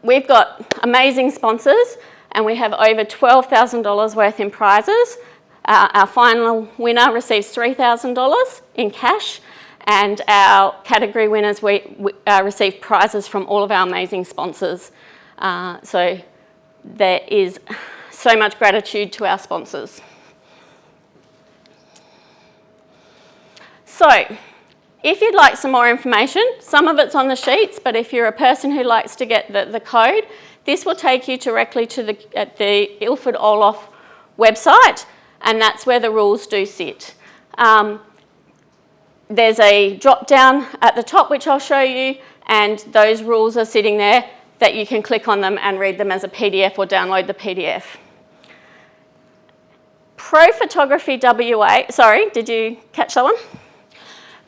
We've got amazing sponsors, and we have over $12,000 worth in prizes. Our final winner receives $3,000 in cash, and our category winners receive prizes from all of our amazing sponsors. So there is so much gratitude to our sponsors. So if you'd like some more information, some of it's on the sheets, but if you're a person who likes to get the code, this will take you directly to the Ilford Orloff website, and that's where the rules do sit. There's a drop down at the top which I'll show you, and those rules are sitting there that you can click on them and read them as a PDF or download the PDF. Pro Photography WA, sorry, did you catch that one?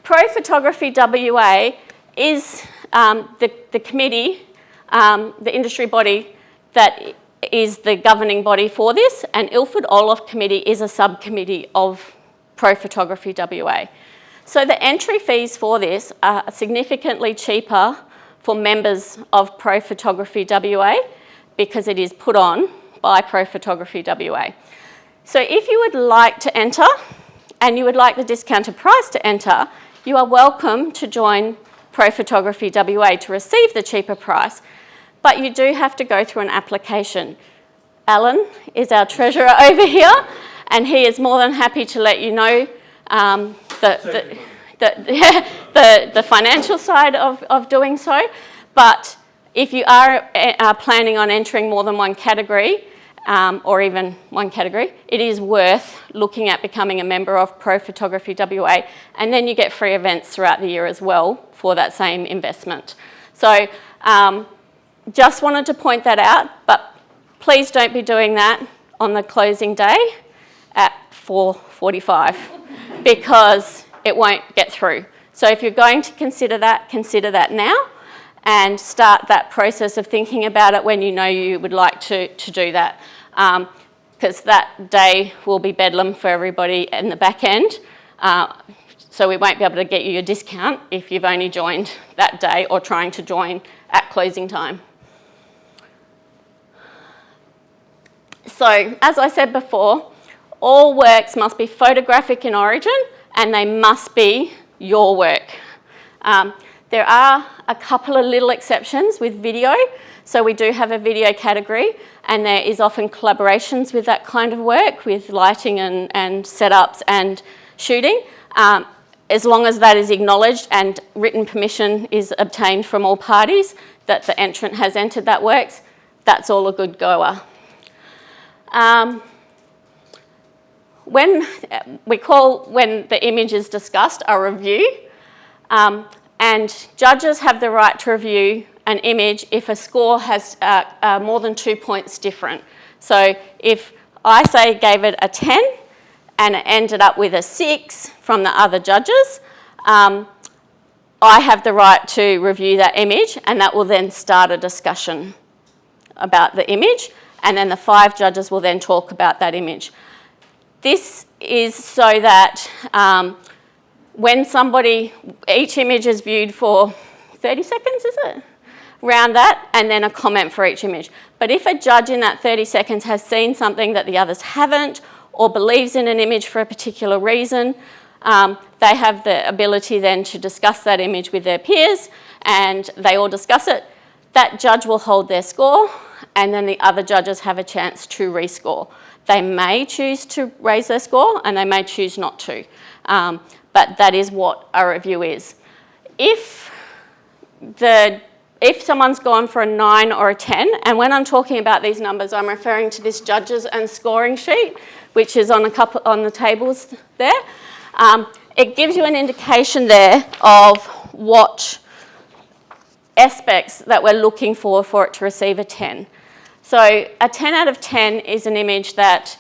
Pro Photography WA is the committee, the industry body that is the governing body for this, and Ilford Orloff Committee is a subcommittee of Pro Photography WA. So the entry fees for this are significantly cheaper for members of Pro Photography WA because it is put on by Pro Photography WA. So if you would like to enter and you would like the discounted price to enter, you are welcome to join Pro Photography WA to receive the cheaper price, but you do have to go through an application. Alan is our treasurer over here, and he is more than happy to let you know the financial side of doing so. But if you are planning on entering more than one category, or even one category, it is worth looking at becoming a member of Pro Photography WA, and then you get free events throughout the year as well for that same investment. So just wanted to point that out, but please don't be doing that on the closing day at 4:45 because it won't get through. So if you're going to consider that now and start that process of thinking about it when you know you would like to do that, because that day will be bedlam for everybody in the back end. So we won't be able to get you your discount if you've only joined that day or trying to join at closing time. So as I said before, all works must be photographic in origin and they must be your work. There are a couple of little exceptions with video. So we do have a video category, and there is often collaborations with that kind of work with lighting and setups and shooting. as long as that is acknowledged and written permission is obtained from all parties that the entrant has entered that works, that's all a good goer. When we call when the image is discussed a review, and judges have the right to review an image if a score has more than 2 points different. So if I say gave it a 10 and it ended up with a 6 from the other judges, I have the right to review that image, and that will then start a discussion about the image, and then the 5 judges will then talk about that image. This is so that when each image is viewed for 30 seconds, is it? Around that, and then a comment for each image. But if a judge in that 30 seconds has seen something that the others haven't, or believes in an image for a particular reason, they have the ability then to discuss that image with their peers, and they all discuss it. That judge will hold their score, and then the other judges have a chance to rescore. They may choose to raise their score, and they may choose not to. But that is what a review is. If someone's gone for a 9 or a 10, and when I'm talking about these numbers, I'm referring to this judges and scoring sheet, which is on the tables there. It gives you an indication there of what aspects that we're looking for it to receive a 10. So a 10 out of 10 is an image that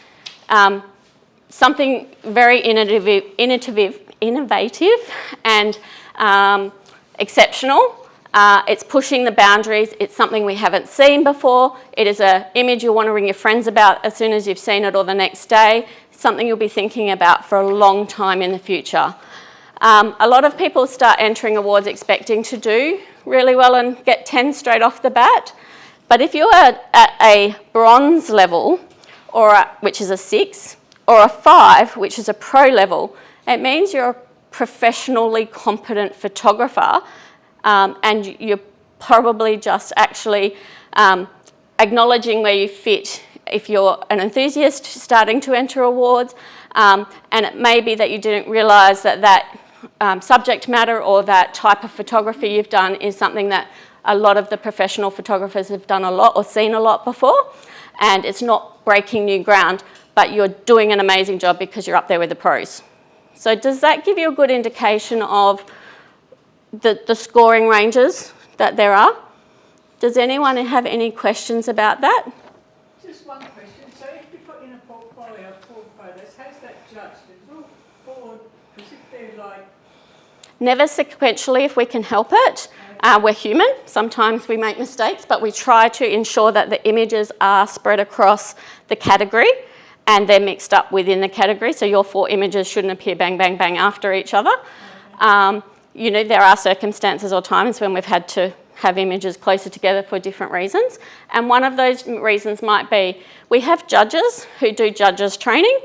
something very innovative and exceptional. It's pushing the boundaries. It's something we haven't seen before. It is an image you'll want to ring your friends about as soon as you've seen it, or the next day. It's something you'll be thinking about for a long time in the future. A lot of people start entering awards expecting to do really well and get 10 straight off the bat. But if you're at a bronze level, which is a 6, or a 5, which is a pro level, it means you're a professionally competent photographer, and you're probably just actually acknowledging where you fit if you're an enthusiast starting to enter awards, and it may be that you didn't realise that subject matter or that type of photography you've done is something that a lot of the professional photographers have done a lot or seen a lot before, and it's not breaking new ground, but you're doing an amazing job because you're up there with the pros. So does that give you a good indication of the scoring ranges that there are? Does anyone have any questions about that? Just one question. So if you put in a portfolio of 4 photos, how's that judged? Is all forward, because if they're like... Never sequentially if we can help it. We're human. Sometimes we make mistakes, but we try to ensure that the images are spread across the category and they're mixed up within the category. So your 4 images shouldn't appear bang, bang, bang after each other. You know, there are circumstances or times when we've had to have images closer together for different reasons. And one of those reasons might be we have judges who do judges training,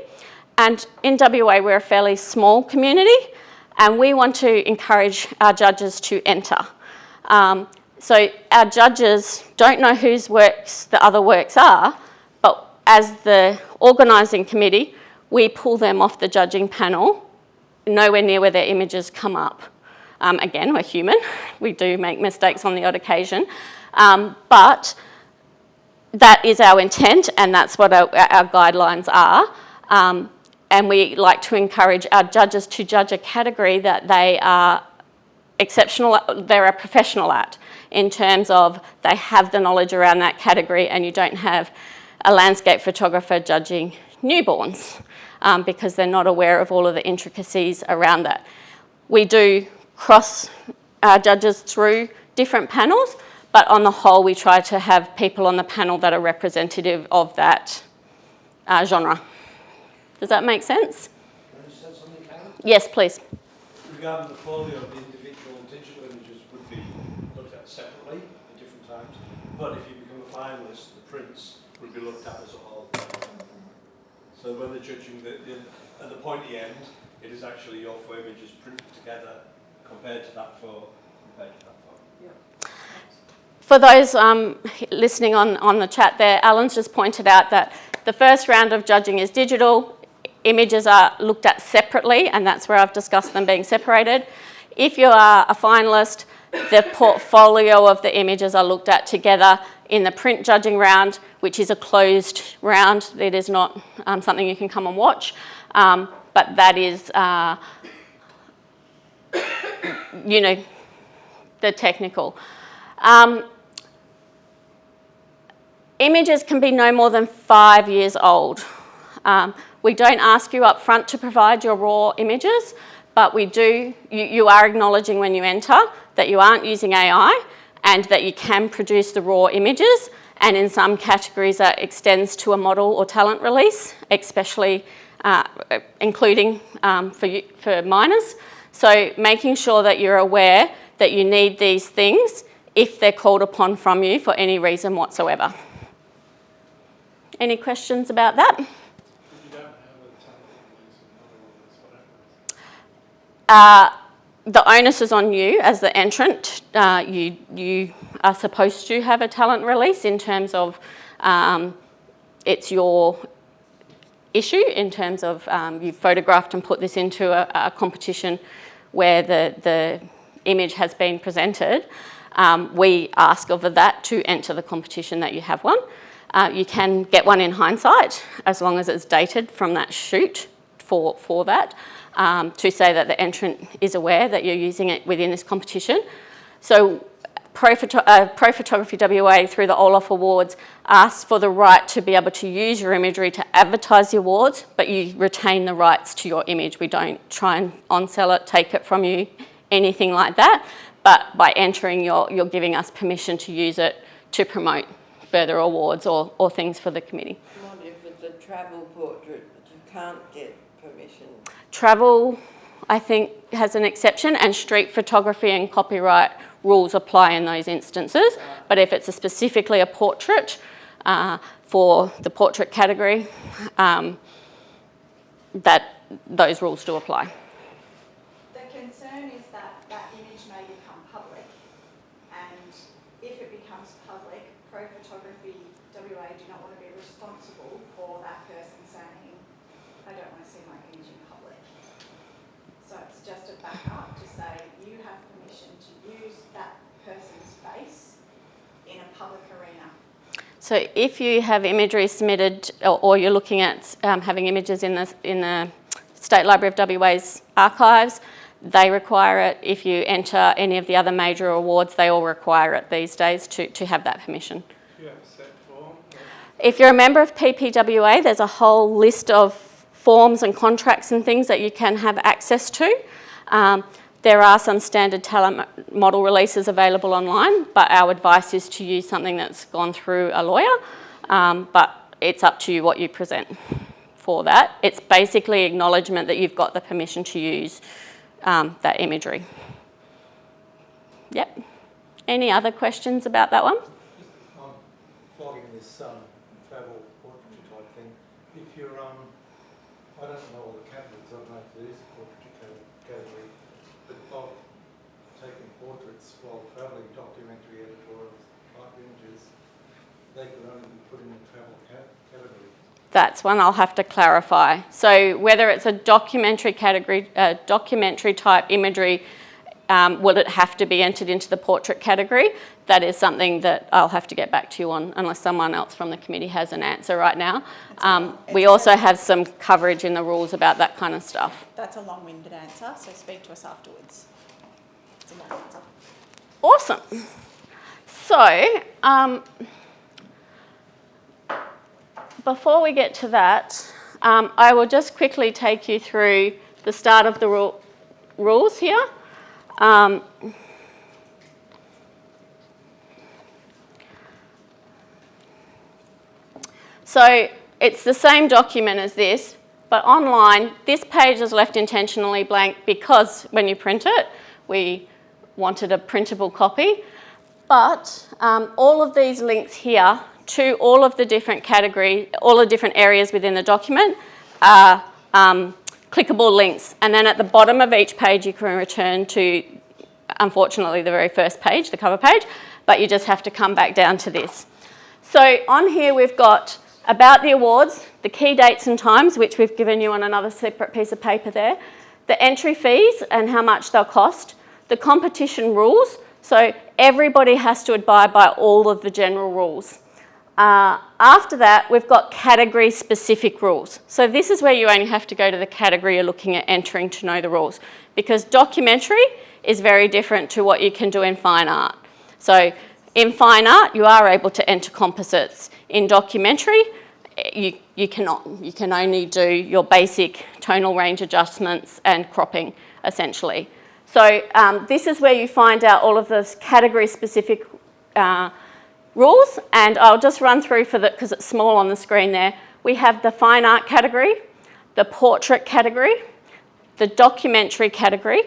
and in WA we're a fairly small community, and we want to encourage our judges to enter. So our judges don't know whose works the other works are, but as the organising committee, we pull them off the judging panel, nowhere near where their images come up. Again, we're human. We do make mistakes on the odd occasion, but that is our intent, and that's what our guidelines are. And we like to encourage our judges to judge a category that they are exceptional, they're a professional at, in terms of they have the knowledge around that category, and you don't have a landscape photographer judging newborns because they're not aware of all of the intricacies around that. We do cross judges through different panels, but on the whole we try to have people on the panel that are representative of that genre. Does that make sense? Can I just say something, Karen? Yes, please. Regarding the folio, the individual digital images would be looked at separately at different times, but if you become a finalist, the prints would be looked at as a whole. So when they're judging at the pointy end, it is actually your 4 images printed together compared to that 4. Yeah. For those listening on the chat there, Alan's just pointed out that the first round of judging is digital. images are looked at separately, and that's where I've discussed them being separated. If you are a finalist, the portfolio of the images are looked at together in the print judging round, which is a closed round. It is not something you can come and watch, but that is, you know, the technical. Images can be no more than 5 years old. We don't ask you up front to provide your raw images, but we do, you are acknowledging when you enter that you aren't using AI and that you can produce the raw images, and in some categories that extends to a model or talent release, especially including for minors. So making sure that you're aware that you need these things if they're called upon from you for any reason whatsoever. Any questions about that? If you don't have a talent release in other words, what happens? The onus is on you as the entrant. You are supposed to have a talent release in terms of it's your issue in terms of you've photographed and put this into a competition where the image has been presented. We ask of that to enter the competition that you have one. You can get one in hindsight as long as it's dated from that shoot for that. To say that the entrant is aware that you're using it within this competition. So Pro Photography WA through the Orloff Awards asks for the right to be able to use your imagery to advertise the awards, but you retain the rights to your image. We don't try and on-sell it, take it from you, anything like that. But by entering, you're giving us permission to use it to promote further awards or things for the committee. What if it's a travel portrait that you can't get permission? Travel, I think, has an exception, and street photography and copyright rules apply in those instances. But if it's specifically a portrait for the portrait category, that those rules do apply. The concern is that that image may become public, and if it becomes public, Pro Photography WA do not want to be responsible for that person saying, I don't want to see my image in public. So it's just a backup to say you have permission to use that person's face in a public arena. So if you have imagery submitted, or you're looking at having images in the State Library of WA's archives, they require it. If you enter any of the other major awards, they all require it these days to have that permission. Do you have a set form? If you're a member of PPWA, there's a whole list of forms and contracts and things that you can have access to. There are some standard talent model releases available online, but our advice is to use something that's gone through a lawyer, but it's up to you what you present for that. It's basically acknowledgement that you've got the permission to use that imagery. Yep. Any other questions about that one? I'm flogging this travel portraiture type thing. If you're, I don't know all the categories, I don't know if there is a portraiture category, but if I've taken portraits while travelling, documentary, editorial type images, they could only be put in the travel category. That's one I'll have to clarify. So whether it's a documentary category, documentary type imagery, will it have to be entered into the portrait category? That is something that I'll have to get back to you on, unless someone else from the committee has an answer right now. We also have some coverage in the rules about that kind of stuff. That's a long-winded answer, so speak to us afterwards. It's a long answer. Awesome. So, before we get to that, I will just quickly take you through the start of the rules here. So it's the same document as this, but online, this page is left intentionally blank because when you print it, we wanted a printable copy. But all of these links here to all of the different categories, all the different areas within the document are clickable links. And then at the bottom of each page, you can return to, unfortunately, the very first page, the cover page, but you just have to come back down to this. So on here, we've got about the awards, the key dates and times, which we've given you on another separate piece of paper there, the entry fees and how much they'll cost, the competition rules, so everybody has to abide by all of the general rules. After that, we've got category-specific rules. So this is where you only have to go to the category you're looking at entering to know the rules, because documentary is very different to what you can do in fine art. So in fine art, you are able to enter composites. In documentary, you cannot. You can only do your basic tonal range adjustments and cropping, essentially. So this is where you find out all of those category-specific rules, and I'll just run through because it's small on the screen there. We have the fine art category, the portrait category, the documentary category,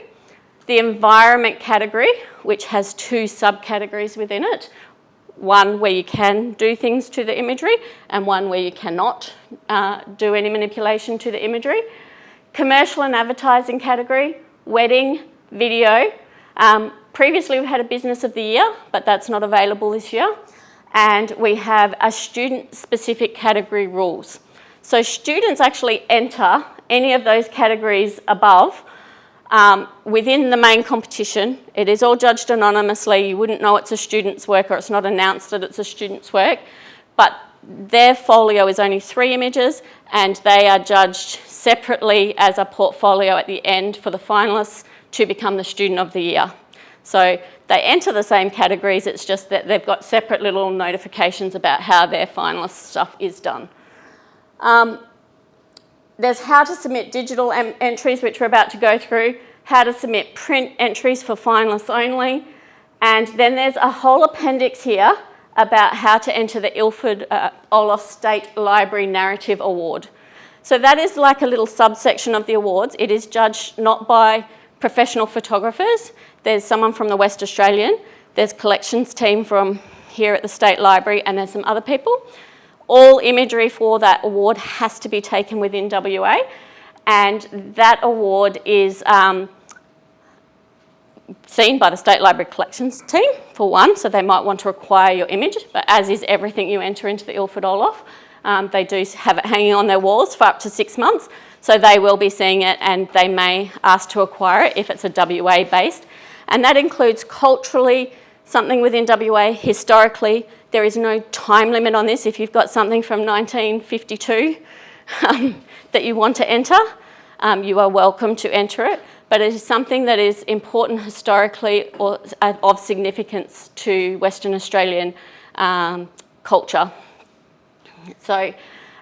the environment category, which has 2 subcategories within it. One where you can do things to the imagery and one where you cannot do any manipulation to the imagery. Commercial and advertising category, wedding, video. Previously we had a business of the year, but that's not available this year. And we have a student-specific category rules. So students actually enter any of those categories above within the main competition. It is all judged anonymously. You wouldn't know it's a student's work, or it's not announced that it's a student's work, but their folio is only 3 images and they are judged separately as a portfolio at the end for the finalists to become the student of the year. So they enter the same categories, it's just that they've got separate little notifications about how their finalist stuff is done. There's how to submit digital entries, which we're about to go through, how to submit print entries for finalists only, and then there's a whole appendix here about how to enter the Ilford Orloff State Library Narrative Award. So that is like a little subsection of the awards. It is judged not by professional photographers. There's someone from the West Australian, there's collections team from here at the State Library, and there's some other people. All imagery for that award has to be taken within WA, and that award is seen by the State Library collections team, for one, so they might want to acquire your image, but as is everything you enter into the Ilford Orloff, they do have it hanging on their walls for up to 6 months, so they will be seeing it and they may ask to acquire it if it's a WA based. And that includes culturally, something within WA, historically. There is no time limit on this. If you've got something from 1952 that you want to enter, you are welcome to enter it. But it is something that is important historically or of significance to Western Australian culture. So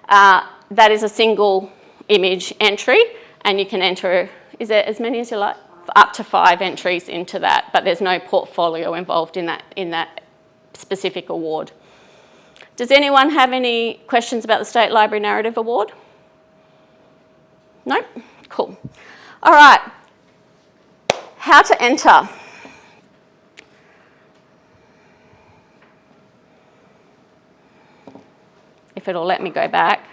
that is a single image entry, and you can enter, is there as many as you like? Up to 5 entries into that, but there's no portfolio involved in that specific award. Does anyone have any questions about the State Library Narrative Award? No? Cool. All right. How to enter. If it'll let me go back.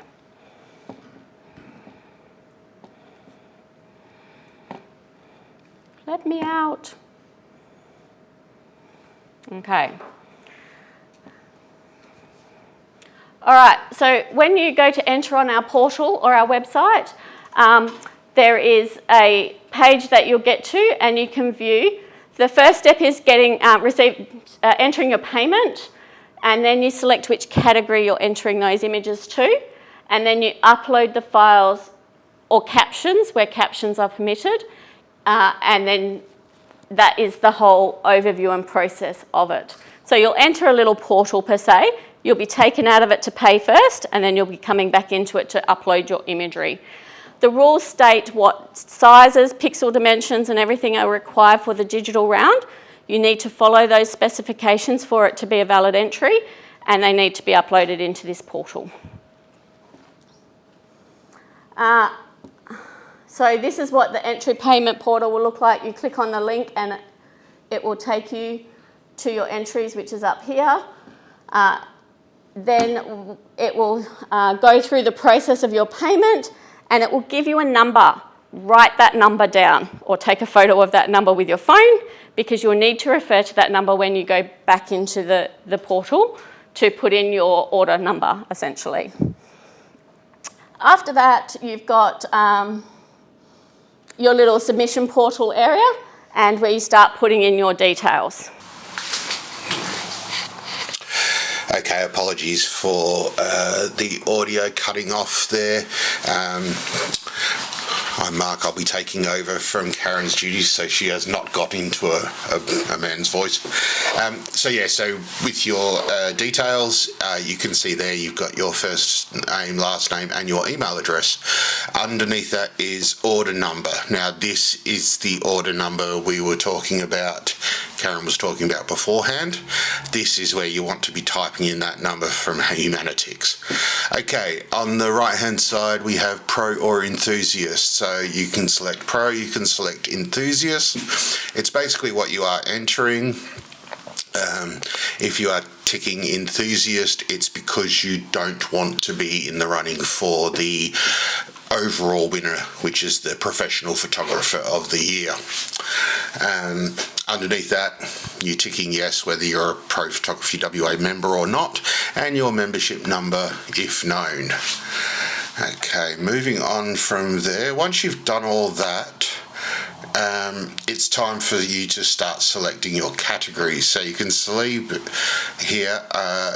Let me out. Okay. All right, so when you go to enter on our portal or our website, there is a page that you'll get to and you can view. The first step is entering your payment, and then you select which category you're entering those images to, and then you upload the files or captions where captions are permitted. And then that is the whole overview and process of it. So you'll enter a little portal per se, you'll be taken out of it to pay first, and then you'll be coming back into it to upload your imagery. The rules state what sizes, pixel dimensions and everything are required for the digital round. You need to follow those specifications for it to be a valid entry, and they need to be uploaded into this portal. So this is what the entry payment portal will look like. You click on the link and it will take you to your entries, which is up here. Then it will go through the process of your payment, and it will give you a number. Write that number down or take a photo of that number with your phone, because you'll need to refer to that number when you go back into the portal to put in your order number, essentially. after that, you've got your little submission portal area and where you start putting in your details. Okay, apologies for the audio cutting off there. I'm Mark. I'll be taking over from Karen's duties, so she has not got into a man's voice. So with your details, you can see there you've got your first name, last name, and your email address. Underneath that is order number. Now, this is the order number we were talking about, Karen was talking about beforehand. This is where you want to be typing in that number from Humanitix. Okay, on the right-hand side, we have pro or enthusiast. So you can select pro, you can select enthusiast. It's basically what you are entering. If you are ticking enthusiast, it's because you don't want to be in the running for the overall winner, which is the professional photographer of the year. Underneath that, you're ticking yes whether you're a Pro Photography WA member or not, and your membership number if known. Okay, moving on from there, once you've done all that, it's time for you to start selecting your categories. So you can see here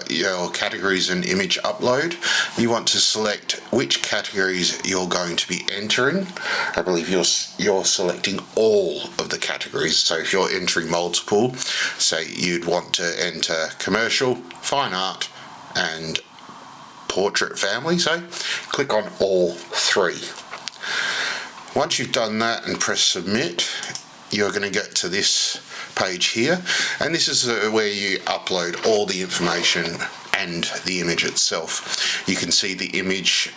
your categories and image upload. You want to select which categories you're going to be entering. I believe you're selecting all of the categories. So if you're entering multiple, say you'd want to enter commercial, fine art, and portrait family, so click on all three. Once you've done that and press submit, you're going to get to this page here, and this is where you upload all the information and the image itself. You can see the image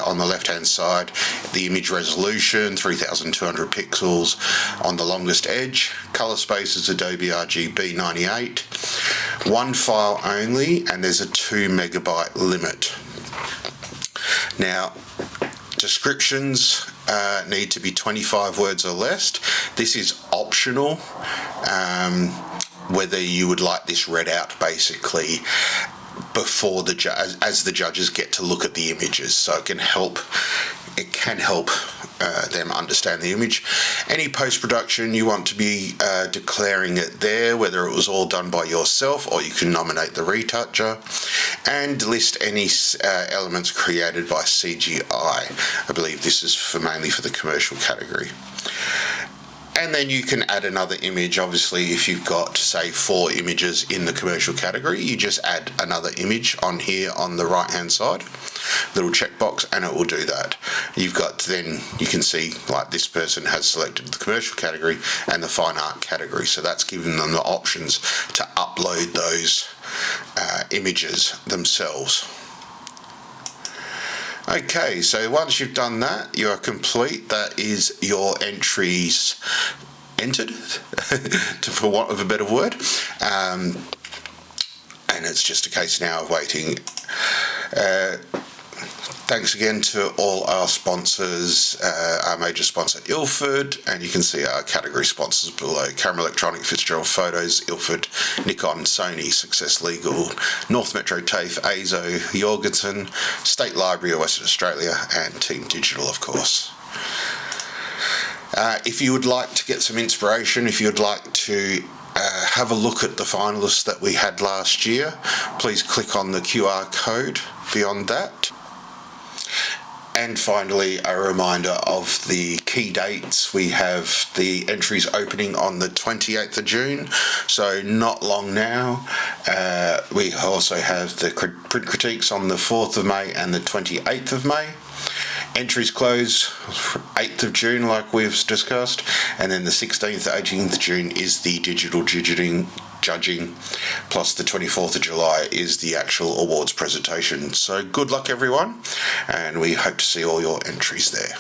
on the left hand side, the image resolution 3200 pixels on the longest edge, color space is Adobe RGB 98, one file only, and there's a 2 megabyte limit. Now, descriptions need to be 25 words or less. This is optional, whether you would like this read out basically before as the judges get to look at the images, so it can help them understand the image. Any post-production you want to be declaring it there, whether it was all done by yourself or you can nominate the retoucher, and list any elements created by CGI. I believe this is mainly for the commercial category. And then you can add another image. Obviously, if you've got, say, 4 images in the commercial category, you just add another image on here on the right-hand side, little checkbox, and it will do that. You've got, then you can see, like, this person has selected the commercial category and the fine art category, so that's giving them the options to upload those images themselves. Okay, so once you've done that, you are complete. That is your entries entered, for want of a better word. And it's just a case now of waiting. Thanks again to all our sponsors, our major sponsor Ilford, and you can see our category sponsors below: Camera Electronic, Fitzgerald Photos, Ilford, Nikon, Sony, Success Legal, North Metro TAFE, ASO, Jorgensen, State Library of Western Australia, and Team Digital, of course. If you would like to get some inspiration, if you'd like to have a look at the finalists that we had last year, please click on the QR code beyond that. And finally, a reminder of the key dates. We have the entries opening on the 28th of June, so not long now. We also have the print critiques on the 4th of May and the 28th of May. Entries close 8th of June, like we've discussed, and then the 16th to 18th of June is the digital judging, plus the 24th of July is the actual awards presentation. So good luck everyone, and we hope to see all your entries there.